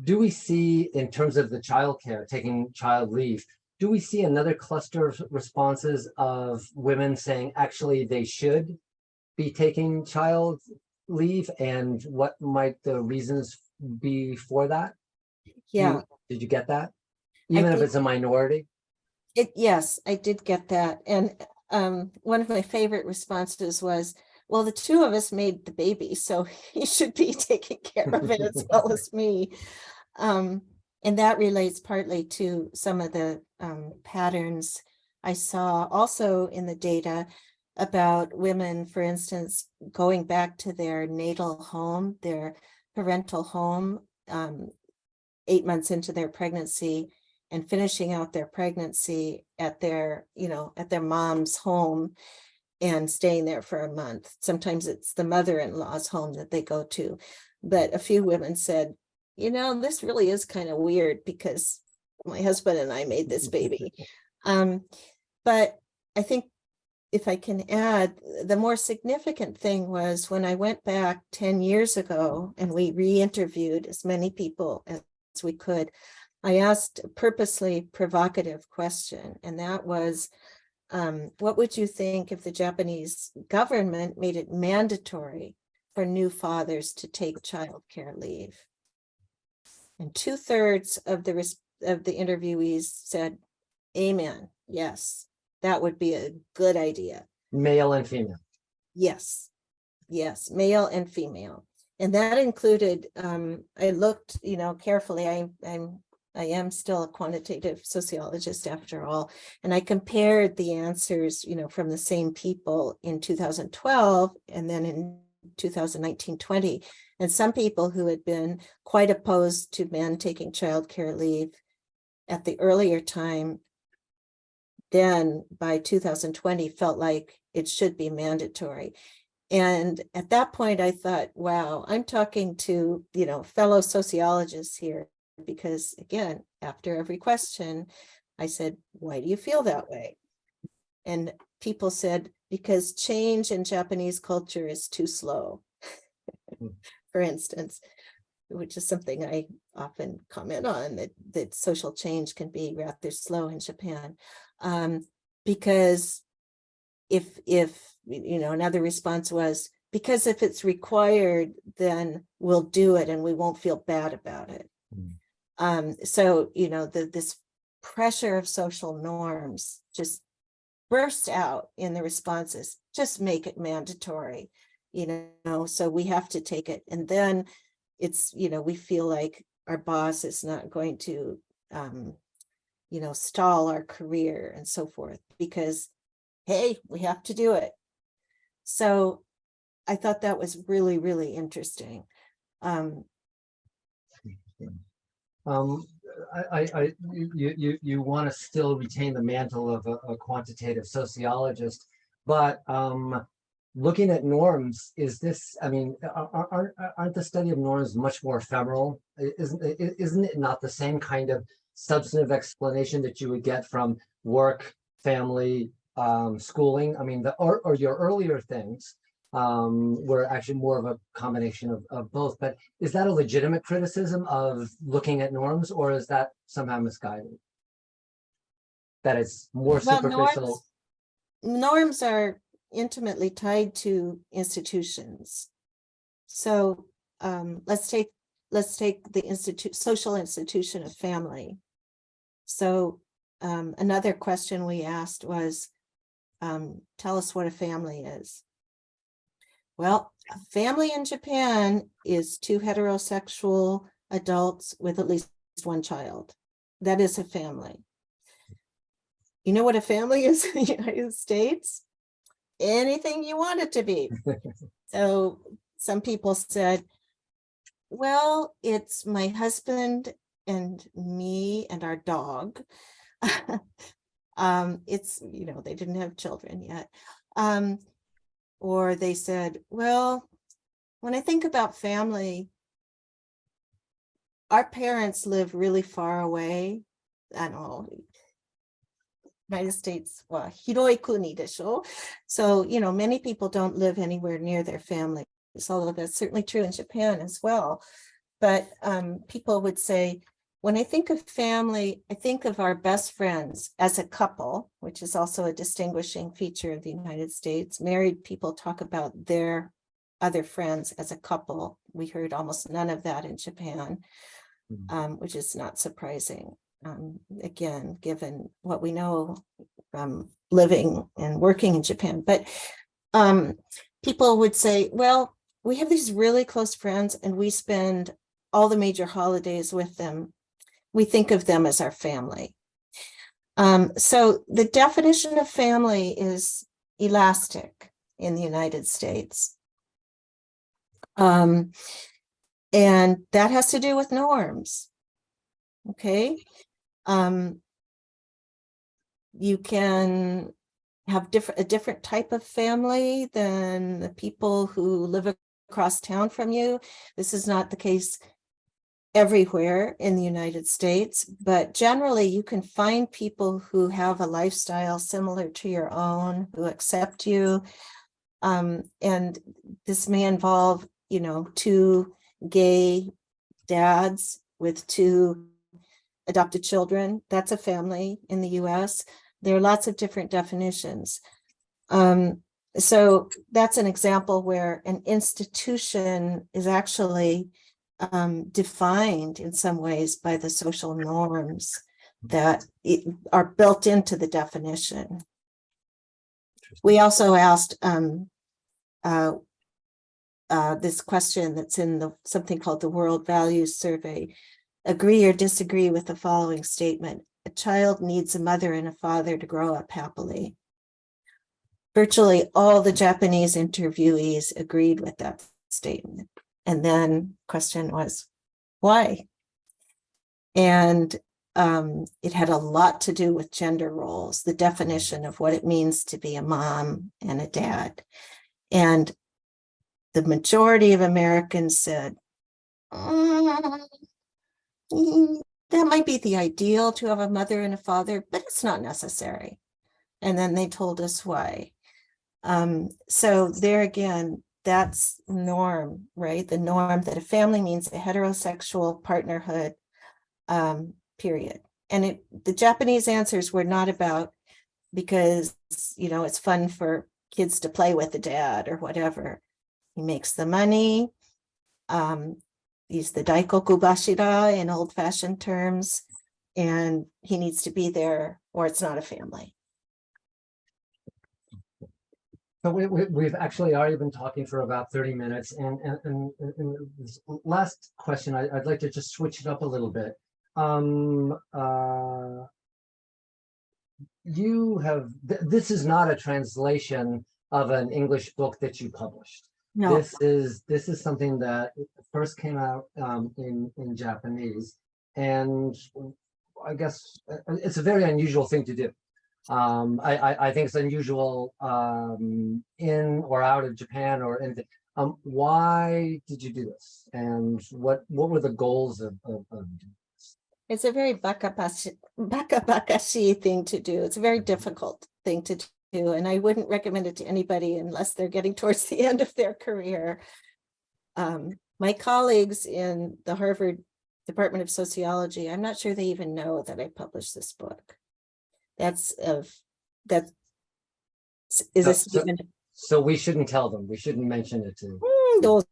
do we see, in terms of the childcare, taking child leave, do we see another cluster of responses of women saying actually they should be taking child leave, and what might the reasons be for that? Yeah, Did you get that? Even if did. it's a minority? Yes, I did get that. And one of my favorite responses was, well, the two of us made the baby, so he should be taking care of it as well as me. And that relates partly to some of the patterns I saw also in the data about women, for instance, going back to their natal home, their parental home, 8 months into their pregnancy, and finishing out their pregnancy at their, at their mom's home and staying there for a month. Sometimes it's the mother-in-law's home that they go to. But a few women said, this really is kind of weird because my husband and I made this baby. But I think if I can add, the more significant thing was when I went back 10 years ago and we re-interviewed as many people as we could, I asked a purposely provocative question, and that was, what would you think if the Japanese government made it mandatory for new fathers to take childcare leave? And 2/3 of the interviewees said, amen, yes, that would be a good idea. Male and female. Yes, male and female. And that included, I looked, carefully, I am still a quantitative sociologist after all, and I compared the answers, from the same people in 2012 and then in 2019-20, and some people who had been quite opposed to men taking childcare leave at the earlier time, then by 2020 felt like it should be mandatory. And at that point, I thought, wow, I'm talking to, fellow sociologists here, because again, after every question, I said, why do you feel that way? And people said, because change in Japanese culture is too slow, for instance, which is something I often comment on, that social change can be rather slow in Japan. Because if another response was, because if it's required, then we'll do it and we won't feel bad about it. So, this pressure of social norms just burst out in the responses, just make it mandatory, so we have to take it. And then it's, we feel like our boss is not going to, stall our career and so forth, because, hey, we have to do it. So I thought that was really, really interesting. You want to still retain the mantle of a quantitative sociologist, but looking at norms, is this, aren't the study of norms much more ephemeral? Isn't it not the same kind of substantive explanation that you would get from work, family, schooling? Or your earlier things were actually more of a combination of both. But is that a legitimate criticism of looking at norms, or is that somehow misguided? That it's more superficial? Norms are intimately tied to institutions. So let's take the social institution of family. So another question we asked was, tell us what a family is. Well, a family in Japan is 2 heterosexual adults with at least 1 child. That is a family. You know what a family is in the United States? Anything you want it to be. So some people said, well, it's my husband and me and our dog. It's, they didn't have children yet. Or they said, well, when I think about family, our parents live really far away. I don't know, United States, hiroi kuni desho. So, many people don't live anywhere near their family. Although that's certainly true in Japan as well. but people would say, when I think of family, I think of our best friends as a couple, which is also a distinguishing feature of the United States. Married people talk about their other friends as a couple. We heard almost none of that in Japan, which is not surprising. Again, given what we know from living and working in Japan. But people would say, well, we have these really close friends and we spend all the major holidays with them. We think of them as our family. So the definition of family is elastic in the United States. And that has to do with norms. Okay. You can have a different type of family than the people who live across town from you. This is not the case everywhere in the United States, but generally you can find people who have a lifestyle similar to your own, who accept you. And this may involve, you know, 2 gay dads with 2 adopted children. That's a family in the US. There are lots of different definitions. So that's an example where an institution is actually defined in some ways by the social norms that are built into the definition. We also asked this question that's in something called the World Values Survey. Agree or disagree with the following statement: a child needs a mother and a father to grow up happily. Virtually all the Japanese interviewees agreed with that statement. And then question was, why? And it had a lot to do with gender roles, the definition of what it means to be a mom and a dad. And the majority of Americans said, that might be the ideal to have a mother and a father, but it's not necessary. And then they told us why. So there again, that's norm, right? The norm that a family means a heterosexual partnerhood, period. And the Japanese answers were not about because, you know, it's fun for kids to play with the dad or whatever. He makes the money. He's the daikoku bashira in old-fashioned terms, and he needs to be there or it's not a family. So we've actually already been talking for about 30 minutes, and this last question, I'd like to just switch it up a little bit. You have, this is not a translation of an English book that you published. No. This is something that first came out in Japanese, and I guess it's a very unusual thing to do. I think it's unusual in or out of Japan or anything. Why did you do this, and what were the goals of doing this? It's a very baka-bakashi thing to do. It's a very difficult thing to do, and I wouldn't recommend it to anybody unless they're getting towards the end of their career. My colleagues in the Harvard Department of Sociology, I'm not sure they even know that I published this book. So we shouldn't tell them. We shouldn't mention it to. Don't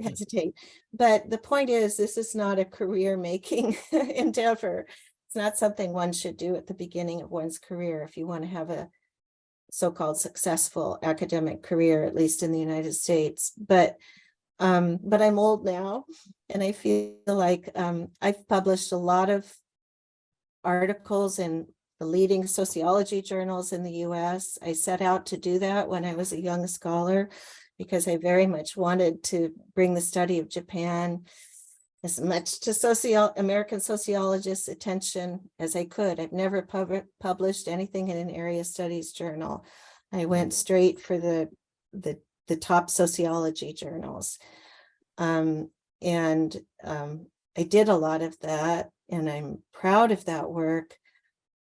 hesitate. But the point is, this is not a career-making endeavor. It's not something one should do at the beginning of one's career if you want to have a so-called successful academic career, at least in the United States. But I'm old now, and I feel like I've published a lot of articles in the leading sociology journals in the US. I set out to do that when I was a young scholar because I very much wanted to bring the study of Japan as much to American sociologists' attention as I could. I've never published anything in an area studies journal. I went straight for the top sociology journals. I did a lot of that, and I'm proud of that work.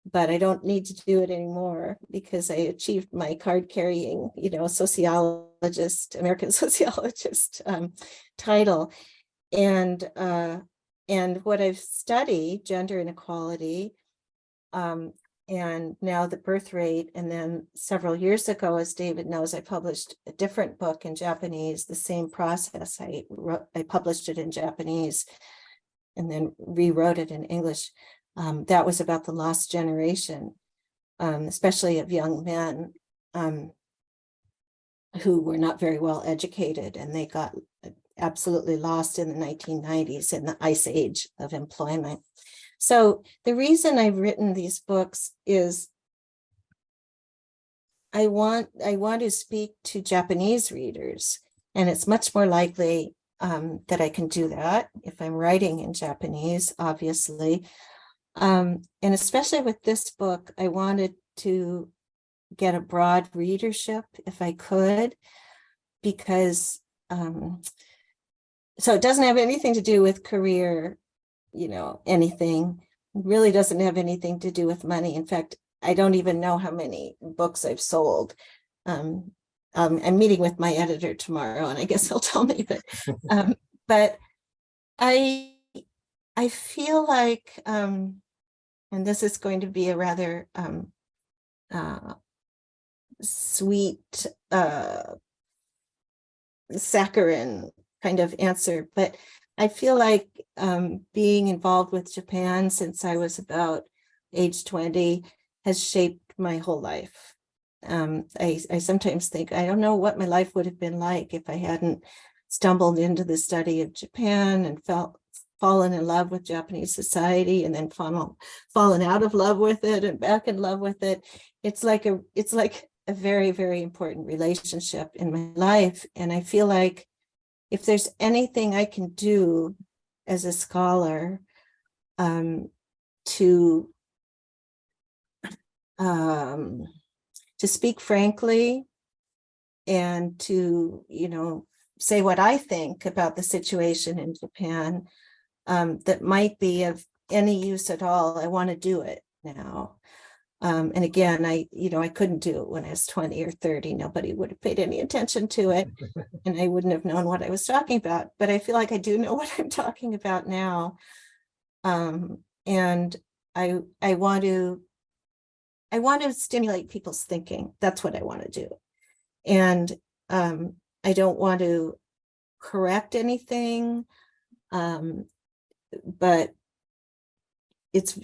but I don't need to do it anymore because I achieved my card carrying, sociologist, American sociologist title. And what I've studied, gender inequality, and now the birth rate. And then several years ago, as David knows, I published a different book in Japanese, the same process. I published it in Japanese and then rewrote it in English. That was about the lost generation, especially of young men who were not very well educated, and they got absolutely lost in the 1990s in the ice age of employment. So the reason I've written these books is I want to speak to Japanese readers, and it's much more likely that I can do that if I'm writing in Japanese, obviously. And especially with this book, I wanted to get a broad readership if I could, because so it doesn't have anything to do with career, anything. It really doesn't have anything to do with money. In fact, I don't even know how many books I've sold. I'm meeting with my editor tomorrow, and I guess he'll tell me. But I feel like, and this is going to be a rather sweet, saccharine kind of answer, but I feel like being involved with Japan since I was about age 20 has shaped my whole life. I sometimes think, I don't know what my life would have been like if I hadn't stumbled into the study of Japan and fallen in love with Japanese society, and then fallen out of love with it and back in love with it. It's like a very, very important relationship in my life. And I feel like if there's anything I can do as a scholar to speak frankly and to, say what I think about the situation in Japan, that might be of any use at all, I want to do it now. And again, I couldn't do it when I was 20 or 30. Nobody would have paid any attention to it, and I wouldn't have known what I was talking about. But I feel like I do know what I'm talking about now. And I want to stimulate people's thinking. That's what I want to do. And I don't want to correct anything, but it's,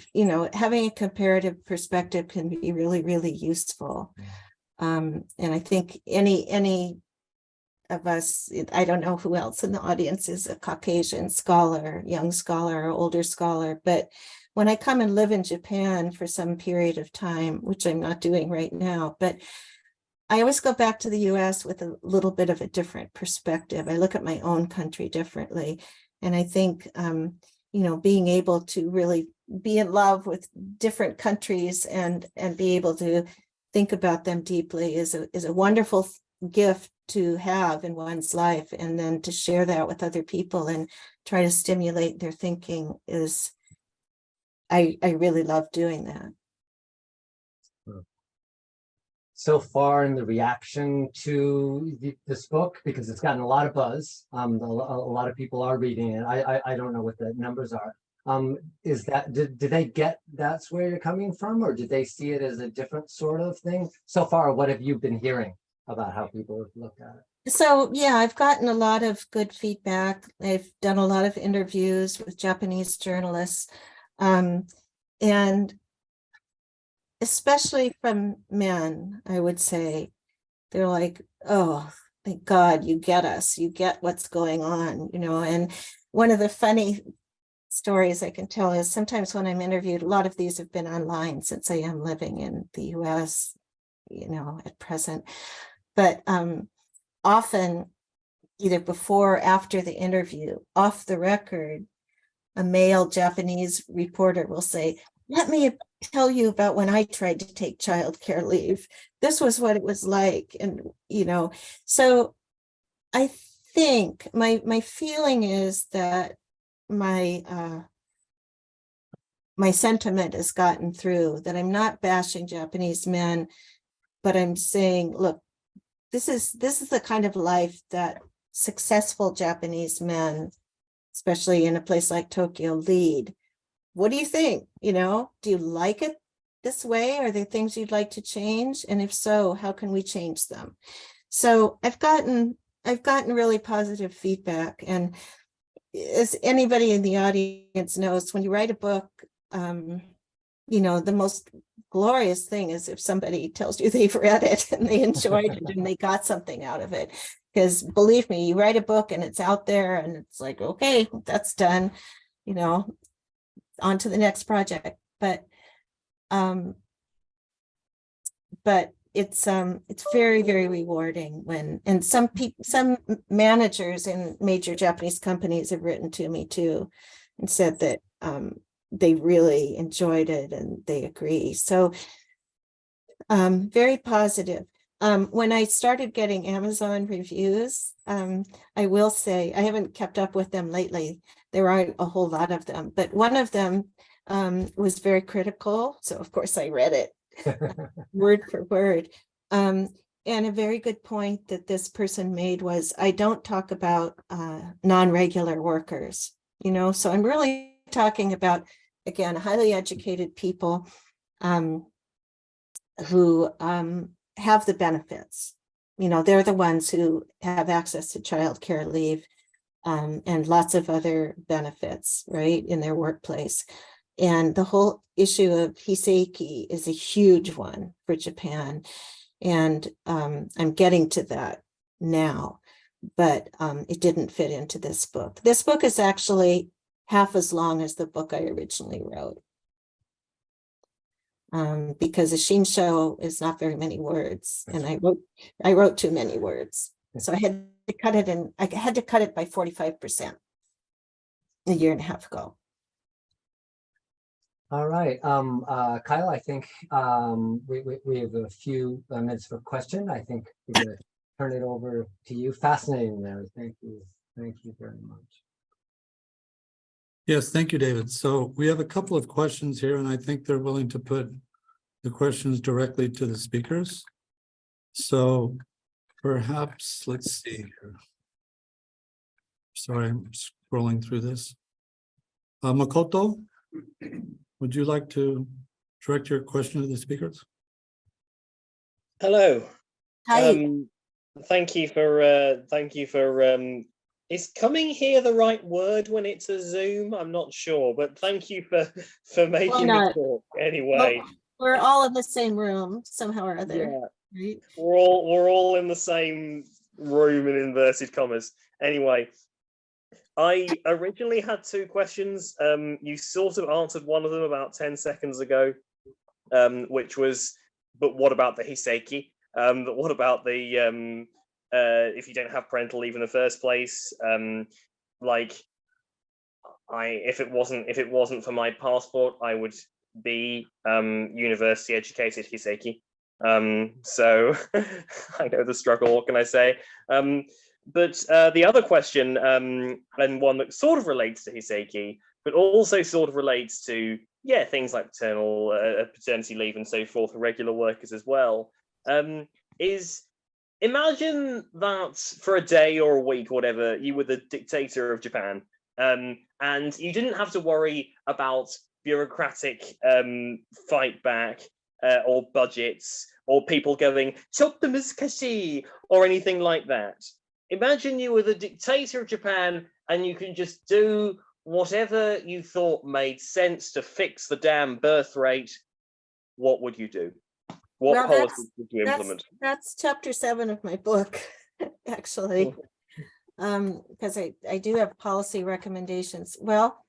having a comparative perspective can be really, really useful. And I think any of us, I don't know who else in the audience is a Caucasian scholar, young scholar, or older scholar, but when I come and live in Japan for some period of time, which I'm not doing right now, but I always go back to the US with a little bit of a different perspective. I look at my own country differently. And I think, being able to really be in love with different countries and be able to think about them deeply is a wonderful gift to have in one's life. And then to share that with other people and try to stimulate their thinking is, I really love doing that. So far in the reaction to this book, because it's gotten a lot of buzz, a lot of people are reading it. I don't know what the numbers are. Is that, did they get that's where you're coming from, or did they see it as a different sort of thing? So far, what have you been hearing about how people have looked at it? So yeah, I've gotten a lot of good feedback. I've done a lot of interviews with Japanese journalists, and especially from men, I would say. They're like, oh, thank God, you get us, you get what's going on, and one of the funny stories I can tell is sometimes when I'm interviewed, a lot of these have been online since I am living in the US, at present, but often either before or after the interview, off the record, a male Japanese reporter will say, let me tell you about when I tried to take childcare leave. This was what it was like. And, so I think my feeling is that my my sentiment has gotten through, that I'm not bashing Japanese men, but I'm saying, look, this is the kind of life that successful Japanese men, especially in a place like Tokyo, lead. What do you think? Do you like it this way? Are there things you'd like to change? And if so, how can we change them? So I've gotten really positive feedback. And as anybody in the audience knows, when you write a book, the most glorious thing is if somebody tells you they've read it and they enjoyed it and they got something out of it. Because believe me, you write a book and it's out there and it's like, okay, that's done, on to the next project. But it's very, very rewarding and some managers in major Japanese companies have written to me too and said that they really enjoyed it and they agree. So very positive. When I started getting Amazon reviews, I will say I haven't kept up with them lately. There aren't a whole lot of them, but one of them was very critical. So of course I read it word for word. And a very good point that this person made was, I don't talk about non-regular workers, so I'm really talking about, again, highly educated people who have the benefits. They're the ones who have access to childcare leave and lots of other benefits, right, in their workplace. And the whole issue of hiseiki is a huge one for Japan. And I'm getting to that now, but it didn't fit into this book. This book is actually half as long as the book I originally wrote. Because a shinsho is not very many words, and I wrote too many words. So I had to cut it by 45% a year and a half ago. All right, Kyle, I think we have a few minutes for question. I think we're going to turn it over to you. Fascinating, Mary. Thank you very much. Yes, thank you, David. So we have a couple of questions here, and I think they're willing to put the questions directly to the speakers. So perhaps, let's see here. Sorry, I'm scrolling through this. Makoto, would you like to direct your question to the speakers? Hello. Hi. Thank you for is coming here the right word when it's a Zoom? I'm not sure, but thank you for making me talk anyway. Well, we're all in the same room somehow or other. Yeah. Right? We're all in the same room in inverted commas. Anyway, I originally had two questions. You sort of answered one of them about 10 seconds ago, which was, but what about the hiseiki? What about the if you don't have parental leave in the first place? If it wasn't for my passport, I would be university educated hiseiki. So I know the struggle. What can I say? But the other question, and one that sort of relates to hiseiki, but also sort of relates to things like paternity leave and so forth for regular workers as well, is imagine that for a day or a week or whatever, you were the dictator of Japan, and you didn't have to worry about bureaucratic fight back or budgets or people going chotto musukashi or anything like that. Imagine you were the dictator of Japan and you can just do whatever you thought made sense to fix the damn birth rate. What would you do? What policies would you implement? That's chapter 7 of my book, actually, because I do have policy recommendations. Well,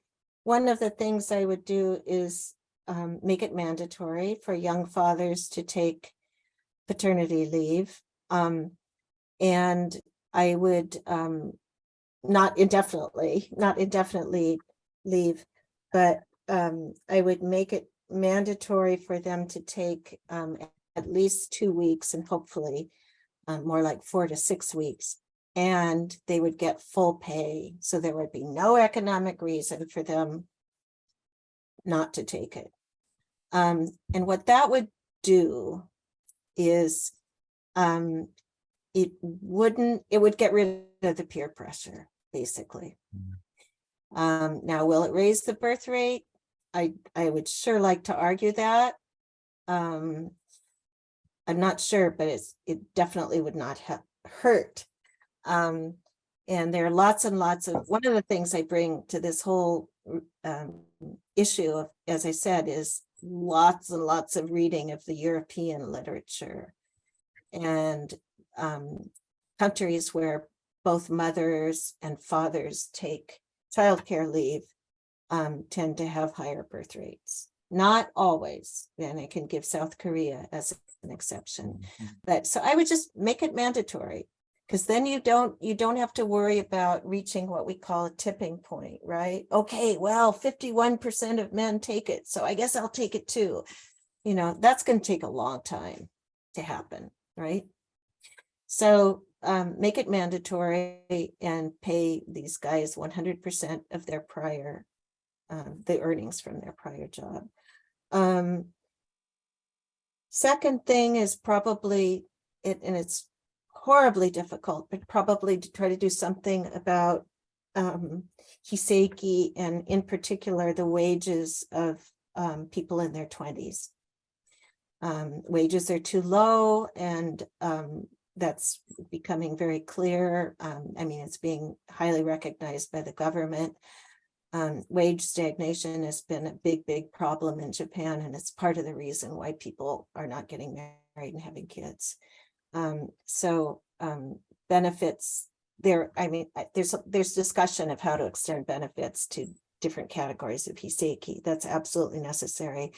one of the things I would do is make it mandatory for young fathers to take paternity leave, and I would not indefinitely leave, but I would make it mandatory for them to take at least 2 weeks and hopefully more like 4 to 6 weeks, and they would get full pay. So there would be no economic reason for them not to take it. And what that would do is it would get rid of the peer pressure, basically. Now, will it raise the birth rate? I would sure like to argue that. I'm not sure, but it definitely would not hurt. And there are lots and lots of, one of the things I bring to this whole issue of, as I said, is lots and lots of reading of the European literature and countries where both mothers and fathers take childcare leave tend to have higher birth rates. Not always, and I can give South Korea as an exception. But so I would just make it mandatory, because then you don't have to worry about reaching what we call a tipping point, right? Okay, well, 51% of men take it, so I guess I'll take it too. You know, that's going to take a long time to happen, right? So make it mandatory and pay these guys 100% of their prior, the earnings from their prior job. Second thing is probably, and it's horribly difficult, but probably to try to do something about Hiseki, and in particular, the wages of people in their 20s. Wages are too low, and that's becoming very clear. I mean, it's being highly recognized by the government. Wage stagnation has been a big problem in Japan, and it's part of the reason why people are not getting married and having kids. So benefits there, I mean, there's discussion of how to extend benefits to different categories of Hiseki. That's absolutely necessary.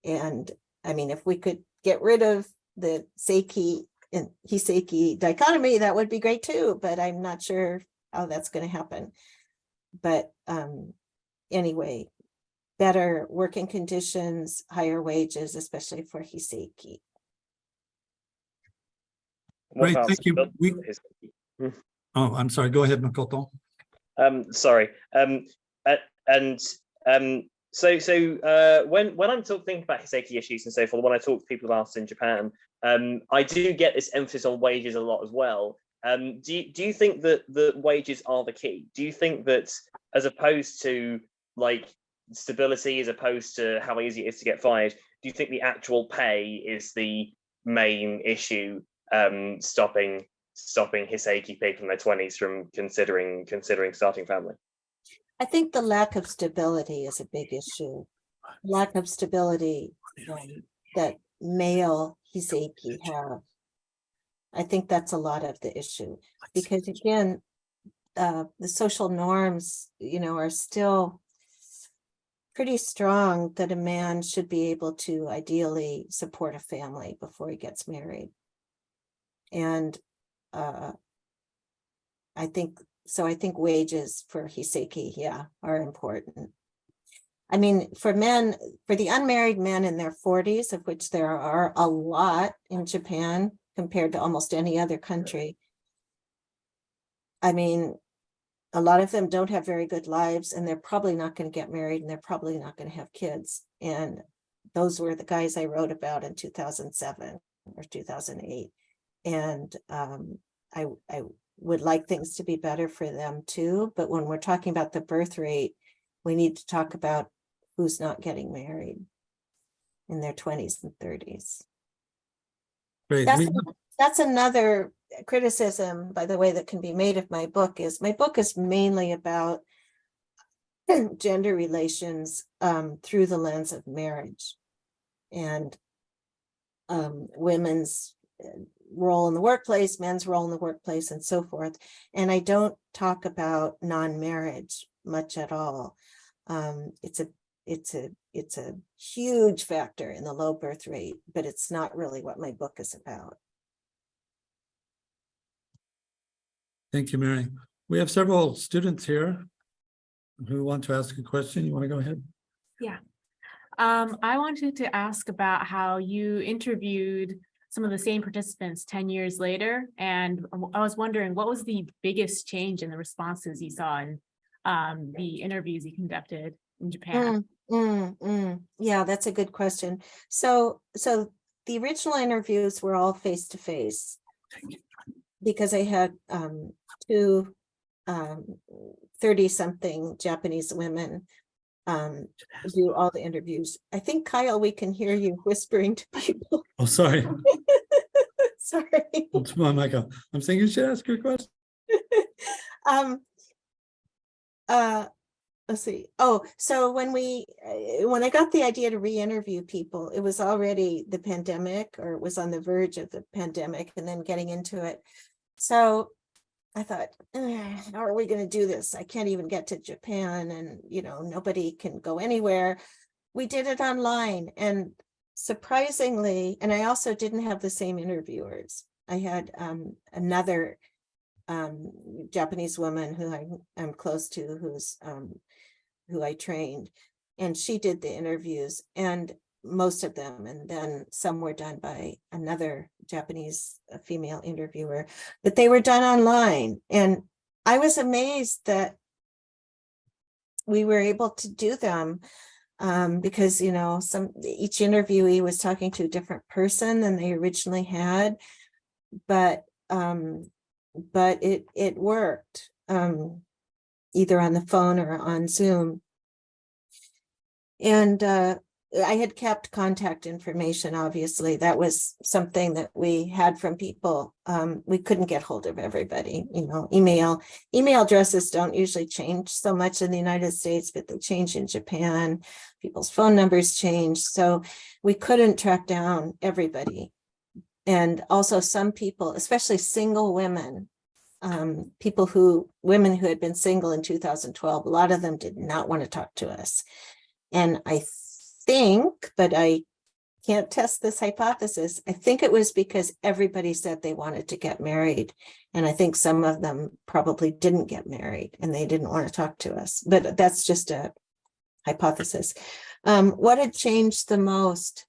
And I mean, if we could get rid of the Seiki and Hiseki dichotomy, that would be great too, but I'm not sure how that's going to happen. But anyway, better working conditions, higher wages, especially for Hiseki. Great, thank you. Oh, I'm sorry. Go ahead, Makoto. Sorry. So when I'm thinking about Hiseki issues and so forth, when I talk to people about it in Japan, I do get this emphasis on wages a lot as well. Do you think that the wages are the key? Do you think that, as opposed to like stability, as opposed to how easy it is to get fired, do you think the actual pay is the main issue stopping Hiseki people in their 20s from considering starting family? I think the lack of stability is a big issue. Lack of stability that male Hiseki have. I think that's a lot of the issue, because again, the social norms, you know, are still pretty strong that a man should be able to ideally support a family before he gets married. And I think wages for Hiseki, yeah, are important. I mean, for the unmarried men in their 40s, of which there are a lot in Japan compared to almost any other country. I mean, a lot of them don't have very good lives, and they're probably not going to get married, and they're probably not going to have kids. And those were the guys I wrote about in 2007 or 2008. And I would like things to be better for them too. But when we're talking about the birth rate, we need to talk about who's not getting married in their 20s and 30s. Great. That's another criticism, by the way, that can be made of my book is mainly about gender relations through the lens of marriage and women's role in the workplace, men's role in the workplace, and so forth. And I don't talk about non-marriage much at all. It's a huge factor in the low birth rate, but it's not really what my book is about. Thank you, Mary. We have several students here who want to ask a question. You want to go ahead? Yeah. I wanted to ask about how you interviewed some of the same participants 10 years later. And I was wondering, what was the biggest change in the responses you saw in the interviews you conducted in Japan? Yeah, that's a good question. So the original interviews were all face to face because I had two 30-something Japanese women do all the interviews. I think, Kyle, we can hear you whispering to people. Oh, sorry. Sorry. I'll turn my mic off. I'm saying you should ask your question. Let's see. Oh, so when I got the idea to re-interview people, it was already the pandemic, or it was on the verge of the pandemic and then getting into it. So I thought, how are we going to do this? I can't even get to Japan, and nobody can go anywhere. We did it online, and surprisingly, and I also didn't have the same interviewers. I had another Japanese woman who I'm close to, who I trained, and she did the interviews, and most of them, and then some were done by another Japanese female interviewer, but they were done online. And I was amazed that we were able to do them because each interviewee was talking to a different person than they originally had, but it worked either on the phone or on Zoom. And I had kept contact information. Obviously, that was something that we had from people. We couldn't get hold of everybody. Email addresses don't usually change so much in the United States, but they change in Japan. People's phone numbers change, so we couldn't track down everybody. And also some people, especially single women, women who had been single in 2012, a lot of them did not want to talk to us. And I think, but I can't test this hypothesis, I think it was because everybody said they wanted to get married. And I think some of them probably didn't get married and they didn't want to talk to us. But that's just a hypothesis. What had changed the most?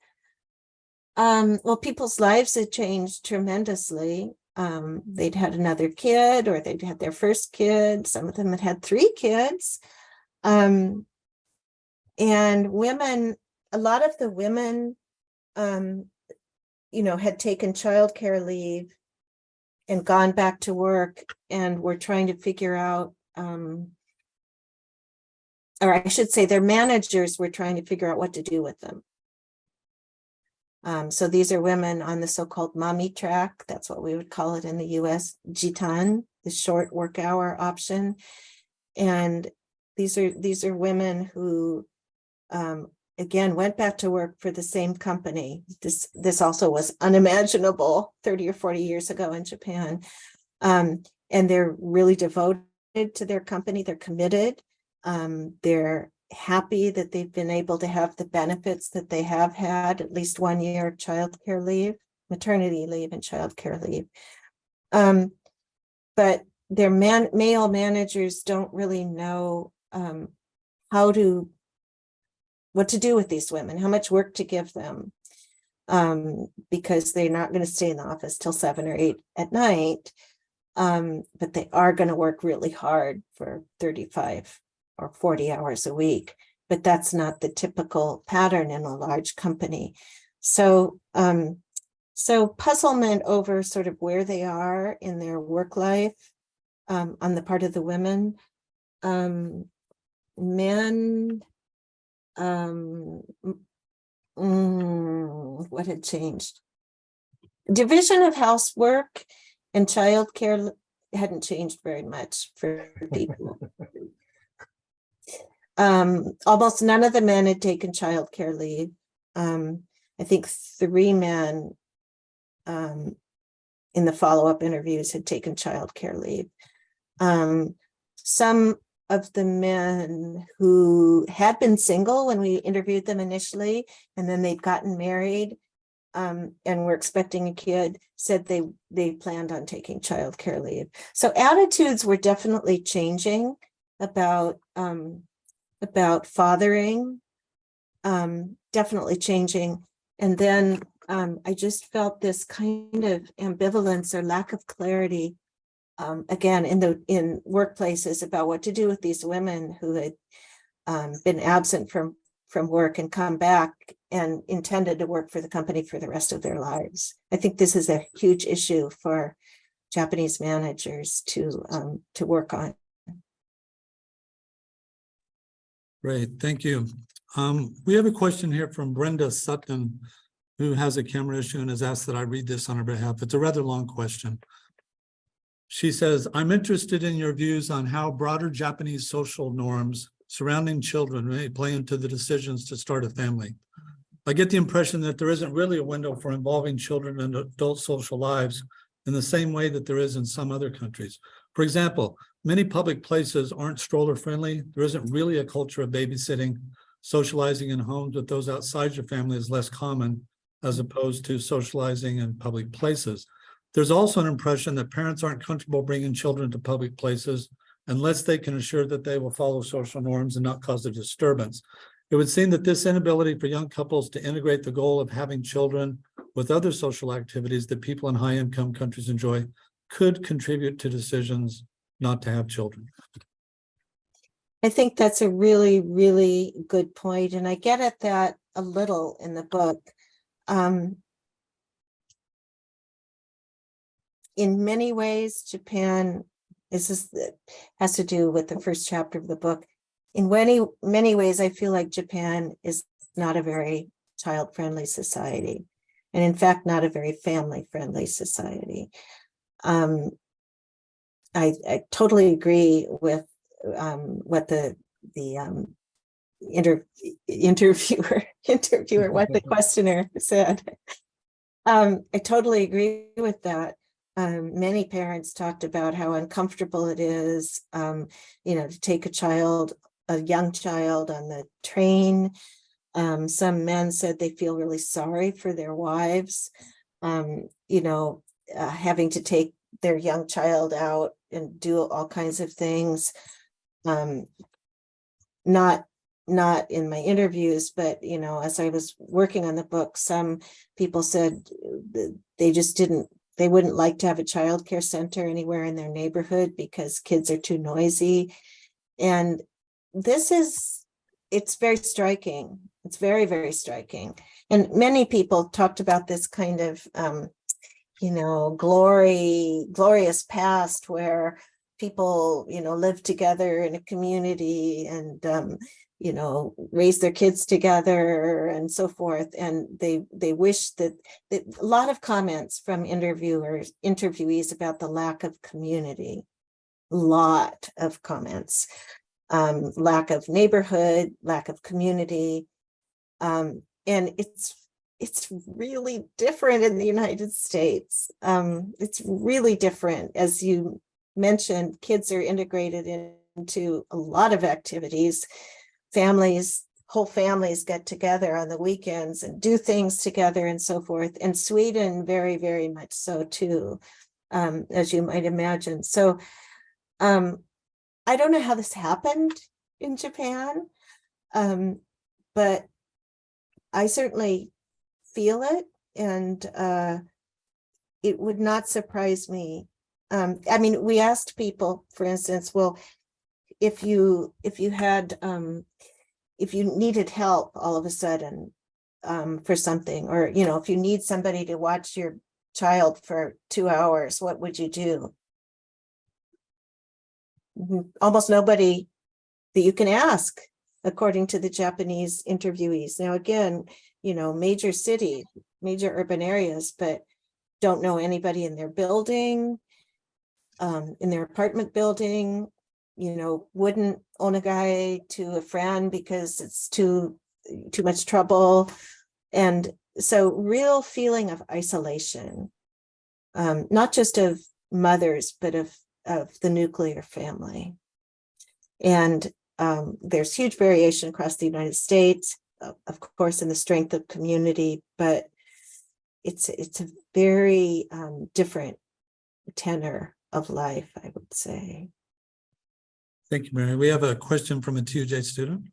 Well, people's lives had changed tremendously. They'd had another kid, or they'd had their first kid. Some of them had had 3 kids. And women, a lot of the women, had taken childcare leave and gone back to work and were trying to figure out, or I should say their managers were trying to figure out what to do with them. So these are women on the so-called mommy track. That's what we would call it in the US, jitan, the short work hour option. And these are women who, again, went back to work for the same company. This also was unimaginable 30 or 40 years ago in Japan. And they're really devoted to their company. They're committed. They're happy that they've been able to have the benefits that they have had, at least 1 year of childcare leave, maternity leave and childcare leave. But their male managers don't really know what to do with these women, how much work to give them, because they're not going to stay in the office till 7 or 8 at night, but they are going to work really hard for 35 or 40 hours a week. But that's not the typical pattern in a large company. So puzzlement over sort of where they are in their work life on the part of the women. Men, what had changed? Division of housework and childcare hadn't changed very much for people. Almost none of the men had taken childcare leave. I think 3 men in the follow-up interviews had taken childcare leave. Some of the men who had been single when we interviewed them initially, and then they'd gotten married and were expecting a kid, said they planned on taking childcare leave. So attitudes were definitely changing about fathering, definitely changing. And then I just felt this kind of ambivalence or lack of clarity, again, in workplaces about what to do with these women who had been absent from work and come back and intended to work for the company for the rest of their lives. I think this is a huge issue for Japanese managers to work on. Great, thank you. We have a question here from Brenda Sutton, who has a camera issue and has asked that I read this on her behalf. It's a rather long question. She says, I'm interested in your views on how broader Japanese social norms surrounding children may play into the decisions to start a family. I get the impression that there isn't really a window for involving children in adult social lives in the same way that there is in some other countries. For example, many public places aren't stroller friendly. There isn't really a culture of babysitting. Socializing in homes with those outside your family is less common as opposed to socializing in public places. There's also an impression that parents aren't comfortable bringing children to public places unless they can assure that they will follow social norms and not cause a disturbance. It would seem that this inability for young couples to integrate the goal of having children with other social activities that people in high-income countries enjoy could contribute to decisions not to have children. I think that's a really, really good point, and I get at that a little in the book. In many ways, Japan, has to do with the first chapter of the book. In many ways, I feel like Japan is not a very child-friendly society, and in fact, not a very family-friendly society. I totally agree with what the interviewer, what the questioner said. I totally agree with that. Many parents talked about how uncomfortable it is, to take a young child on the train. Some men said they feel really sorry for their wives, having to take their young child out and do all kinds of things. Not in my interviews, but as I was working on the book, some people said they wouldn't like to have a childcare center anywhere in their neighborhood because kids are too noisy. And it's very striking. It's very, very striking. And many people talked about this kind of, glorious past where people, live together in a community and, raise their kids together and so forth. And they wish that a lot of comments from interviewees about the lack of community, lot of comments, lack of neighborhood, lack of community. And it's really different in the United States. It's really different. As you mentioned, kids are integrated into a lot of activities. Whole families get together on the weekends and do things together and so forth. And Sweden, very, very much so too, as you might imagine. So I don't know how this happened in Japan, but I certainly feel it, and it would not surprise me. We asked people, for instance, well, if you needed help all of a sudden for something, or if you need somebody to watch your child for 2 hours, what would you do? Almost nobody that you can ask, according to the Japanese interviewees. Now, again, major cities, major urban areas, but don't know anybody in their building, in their apartment building, wouldn't onegai to a friend because it's too much trouble. And so real feeling of isolation, not just of mothers, but of the nuclear family. And there's huge variation across the United States, of course, in the strength of community, but it's a very different tenor of life, I would say. Thank you, Mary. We have a question from a TUJ student.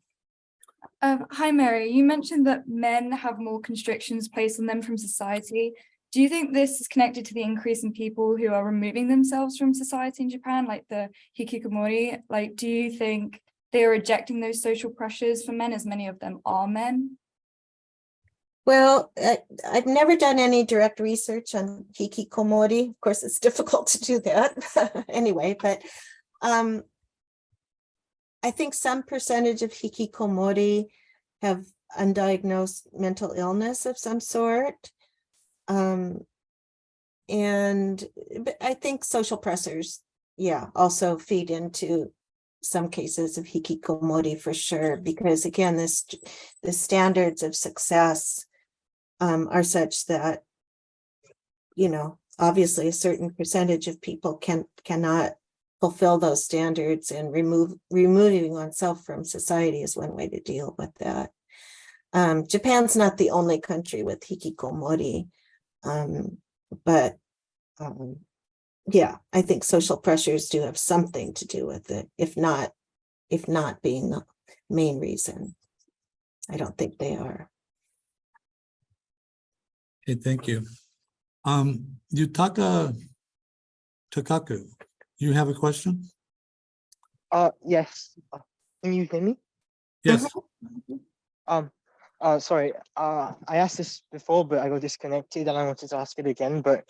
Hi, Mary. You mentioned that men have more constrictions placed on them from society. Do you think this is connected to the increase in people who are removing themselves from society in Japan, like the hikikomori? Do you think they are rejecting those social pressures for men, as many of them are men? Well, I've never done any direct research on hikikomori. Of course, it's difficult to do that anyway, but I think some percentage of hikikomori have undiagnosed mental illness of some sort. But I think social pressures, yeah, also feed into some cases of hikikomori for sure, because again, the standards of success are such that, you know, obviously a certain percentage of people cannot fulfill those standards, and removing oneself from society is one way to deal with that. Japan's not the only country with hikikomori, but yeah, I think social pressures do have something to do with it, if not being the main reason. I don't think they are. Okay, thank you. Yutaka Takaku, you have a question? Yes. Can you hear me? Yes. Sorry. I asked this before, but I got disconnected, and I wanted to ask it again. But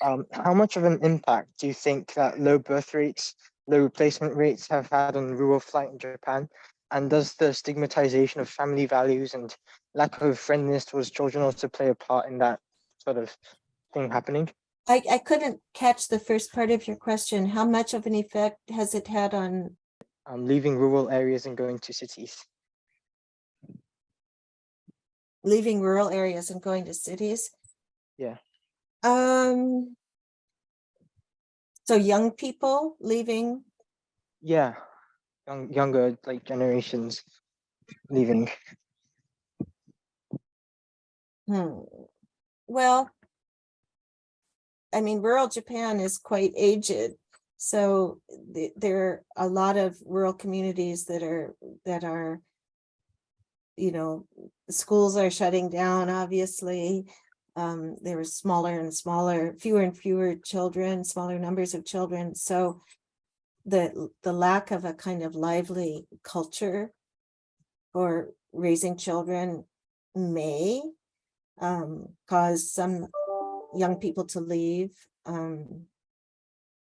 how much of an impact do you think that low birth rates, low replacement rates have had on rural flight in Japan? And does the stigmatization of family values and lack of friendliness towards children also play a part in that sort of thing happening? I couldn't catch the first part of your question. How much of an effect has it had on Leaving rural areas and going to cities? leaving rural areas and going to cities? Yeah. So young people leaving? Yeah. Younger like generations leaving. Well, I mean, rural Japan is quite aged, so there are a lot of rural communities that are, you know, schools are shutting down, obviously. There are smaller and smaller, fewer and fewer children, smaller numbers of children. So the lack of a kind of lively culture for raising children may cause some young people to leave.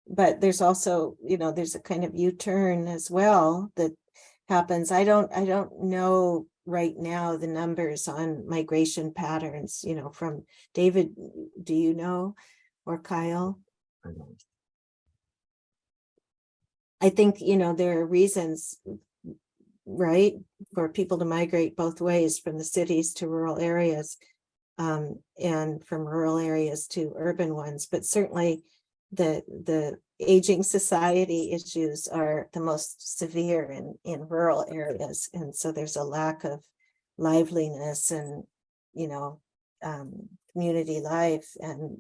But there's also, you know, there's a kind of U-turn as well that happens. I don't know right now the numbers on migration patterns, you know, from David, do you know, or Kyle? I don't. I think, you know, there are reasons, right, for people to migrate both ways, from the cities to rural areas, and from rural areas to urban ones. But certainly the aging society issues are the most severe in rural areas. And so there's a lack of liveliness and, you know, community life and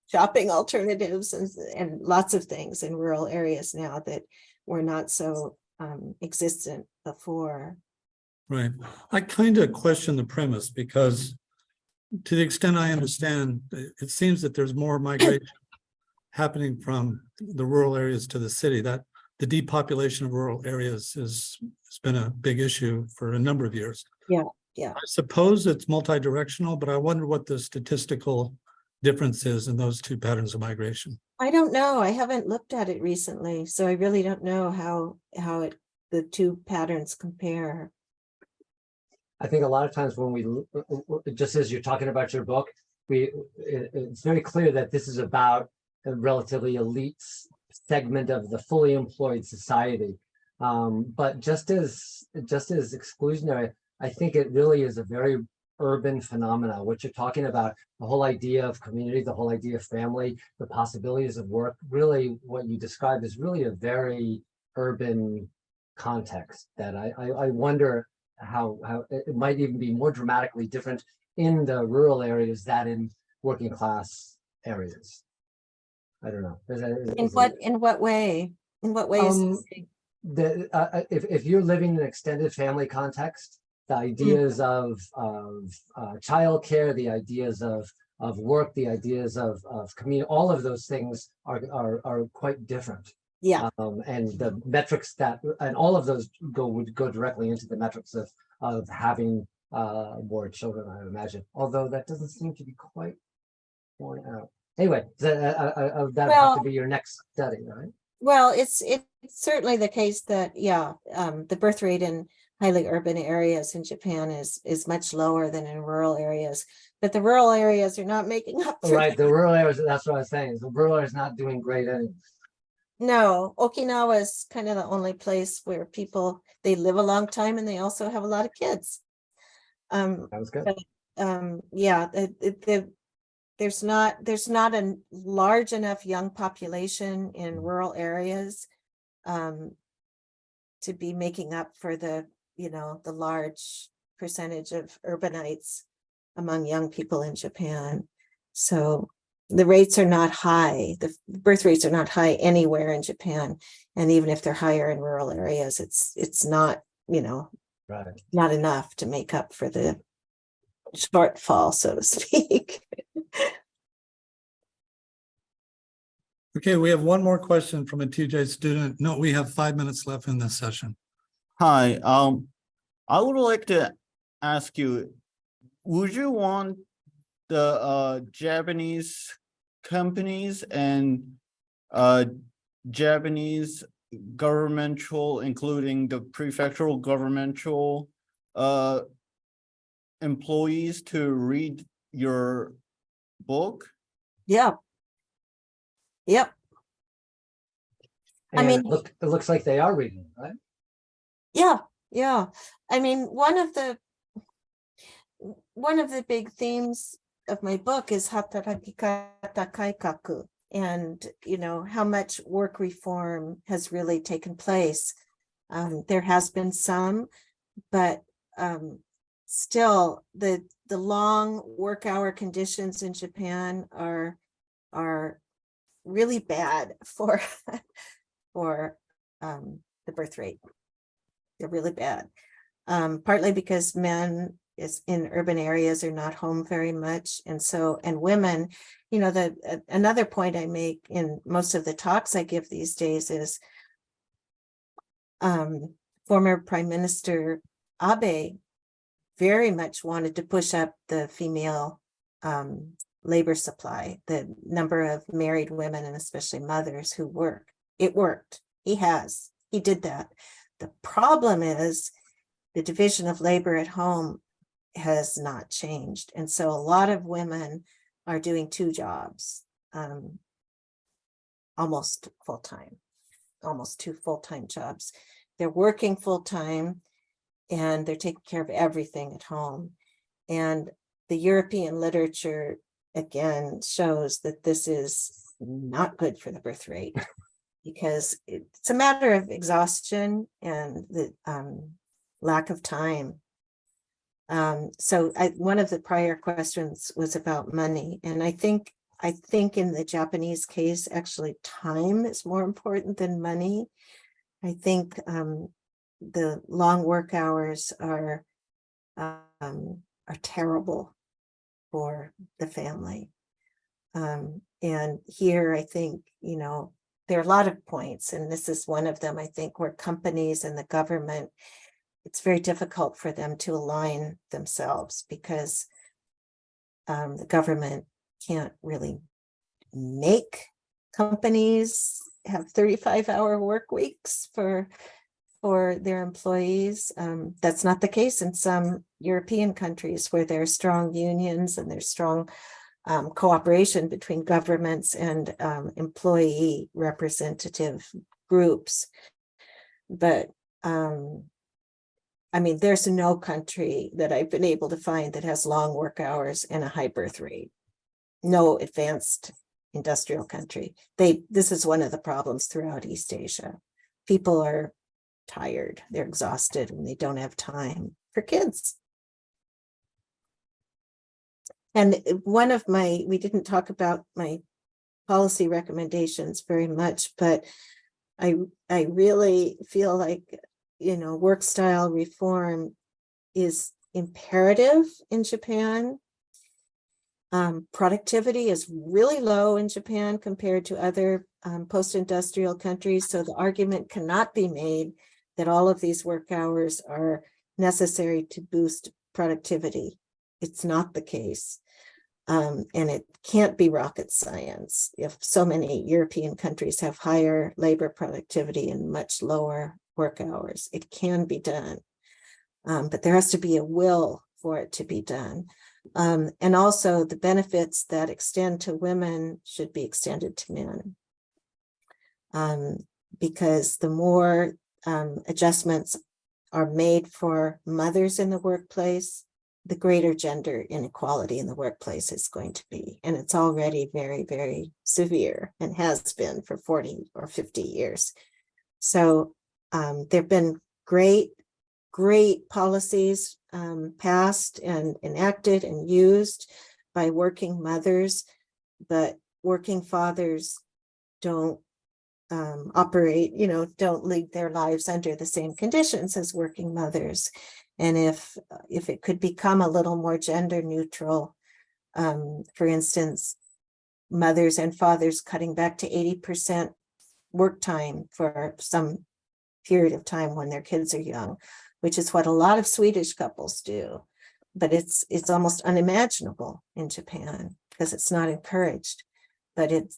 shopping alternatives and lots of things in rural areas now that were not so existent before. Right. I kind of question the premise, because to the extent I understand, it seems that there's more migration happening from the rural areas to the city. That the depopulation of rural areas has been a big issue for a number of years. Yeah. I suppose it's multi-directional, but I wonder what the statistical difference is in those two patterns of migration. I don't know. I haven't looked at it recently, so I really don't know how the two patterns compare. I think a lot of times when we, just as you're talking about your book, it's very clear that this is about a relatively elite segment of the fully employed society. But just as exclusionary, I think it really is a very urban phenomena. What you're talking about, the whole idea of community, the whole idea of family, the possibilities of work, really what you described is really a very urban context that I wonder how it might even be more dramatically different in the rural areas than in working class areas. I don't know. In what way? In what ways? If you're living in an extended family context, the ideas of childcare, the ideas of work, the ideas of community, all of those things are quite different. Yeah, And the metrics that, and all of those would go directly into the metrics of having more children, I would imagine, although that doesn't seem to be quite borne out. Anyway, that have Well- to be your next study, right? well, it's certainly the case that, yeah, the birth rate in highly urban areas in Japan is much lower than in rural areas. But the rural areas are not making up for Right, the rural areas, that's what I was saying, the rural areas not doing great anyway. No, Okinawa is kind of the only place where people, they live a long time and they also have a lot of kids. That was good. Yeah, there's not a large enough young population in rural areas to be making up for the large percentage of urbanites among young people in Japan. So the rates are not high. The birth rates are not high anywhere in Japan. And even if they're higher in rural areas, it's not, Right. not enough to make up for the shortfall, so to speak. Okay, we have one more question from a TJ student. No, we have 5 minutes left in this session. Hi, I would like to ask you, would you want the Japanese companies and Japanese governmental, including the prefectural governmental employees to read your book? Yeah. Yep. I And mean- it looks like they are reading, right? Yeah. I mean, one of the big themes of my book is hatarakikata kaikaku, and how much work reform has really taken place. There has been some, but still the long work hour conditions in Japan are really bad for the birth rate. They're really bad, partly because men in urban areas are not home very much, and women, another point I make in most of the talks I give these days is former Prime Minister Abe very much wanted to push up the female labor supply, the number of married women and especially mothers who work. It worked. He did that. The problem is the division of labor at home has not changed. And so a lot of women are doing two jobs, almost full-time, almost two full-time jobs. They're working full-time and they're taking care of everything at home. And the European literature, again, shows that this is not good for the birth rate because it's a matter of exhaustion and the lack of time. So one of the prior questions was about money. And I think in the Japanese case, actually time is more important than money. I think the long work hours are terrible for the family. And here, I think, there are a lot of points, and this is one of them, I think, where companies and the government, it's very difficult for them to align themselves because the government can't really make companies have 35-hour work weeks for their employees. That's not the case in some European countries where there are strong unions and there's strong cooperation between governments and employee representative groups. But I mean, there's no country that I've been able to find that has long work hours and a high birth rate. No advanced industrial country. This is one of the problems throughout East Asia. People are tired, they're exhausted, and they don't have time for kids. And we didn't talk about my policy recommendations very much, but I really feel like, work style reform is imperative in Japan. Productivity is really low in Japan compared to other post-industrial countries. So the argument cannot be made that all of these work hours are necessary to boost productivity. It's not the case. And it can't be rocket science if so many European countries have higher labor productivity and much lower work hours. It can be done, but there has to be a will for it to be done. And also the benefits that extend to women should be extended to men. Because the more adjustments are made for mothers in the workplace, the greater gender inequality in the workplace is going to be. And it's already very, very severe and has been for 40 or 50 years. So there have been great policies passed and enacted and used by working mothers, but working fathers don't operate, don't lead their lives under the same conditions as working mothers. And if it could become a little more gender neutral, for instance, mothers and fathers cutting back to 80% work time for some period of time when their kids are young, which is what a lot of Swedish couples do. But it's almost unimaginable in Japan because it's not encouraged. But it's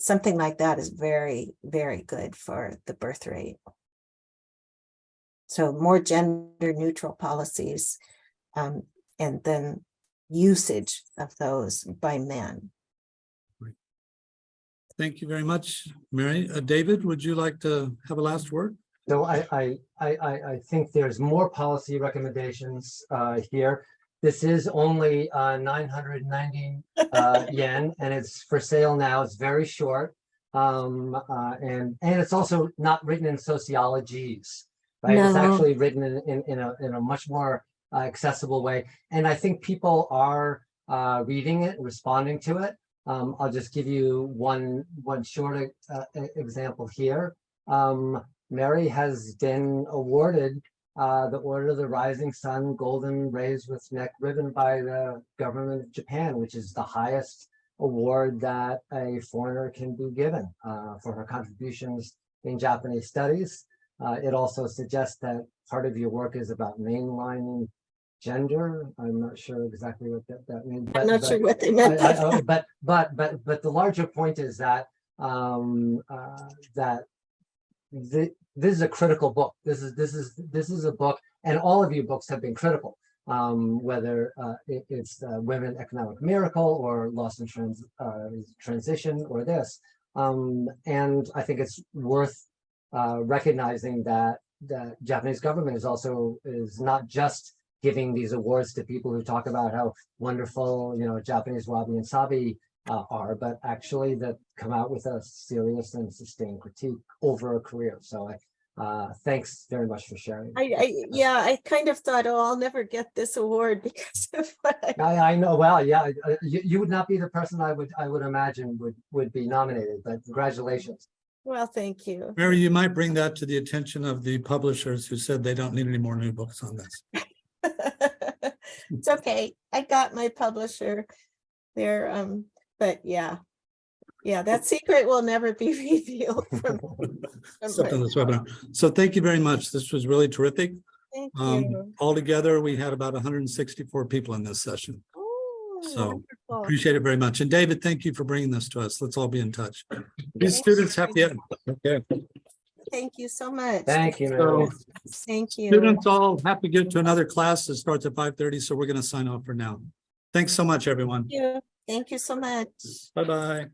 something like that is very, very good for the birth rate. So more gender neutral policies and then usage of those by men. Thank you very much, Mary. David, would you like to have a last word? So I think there's more policy recommendations here. This is only 990 yen, and it's for sale now. It's very short, and it's also not written in sociologies, right? No. It's actually written in a much more accessible way, and I think people are reading it, responding to it. I'll just give you one short example here. Mary has been awarded the Order of the Rising Sun Golden Raised with Neck Ribbon by the government of Japan, which is the highest award that a foreigner can be given for her contributions in Japanese studies. It also suggests that part of your work is about mainlining gender. I'm not sure exactly what that means. I'm not sure what they meant by that. But the larger point is that this is a critical book. This is a book, and all of your books have been critical. Whether it's Women Economic Miracle or Lost in Transition or this, and I think it's worth recognizing that the Japanese government is not just giving these awards to people who talk about how wonderful Japanese wabi and sabi are, but actually that come out with a serious and sustained critique over a career. So thanks very much for sharing. I kind of thought, oh, I'll never get this award because of what I know. Well, yeah, you would not be the person I would imagine would be nominated, but congratulations. Well, thank you. Mary, you might bring that to the attention of the publishers who said they don't need any more new books on this. It's okay. I got my publisher there. But yeah, that secret will never be revealed from Except on this webinar. So thank you very much. This was really terrific. Thank you. Altogether, we had about 164 people in this session. Oh, So wonderful. appreciate it very much. And David, thank you for bringing this to us. Let's all be in touch. These Thank students you. have the okay. Thank you so much. Thank you, Mary. So Thank you. students all have to get to another class that starts at 5:30. So we're going to sign off for now. Thanks so much, everyone. Thank you so much. Bye-bye.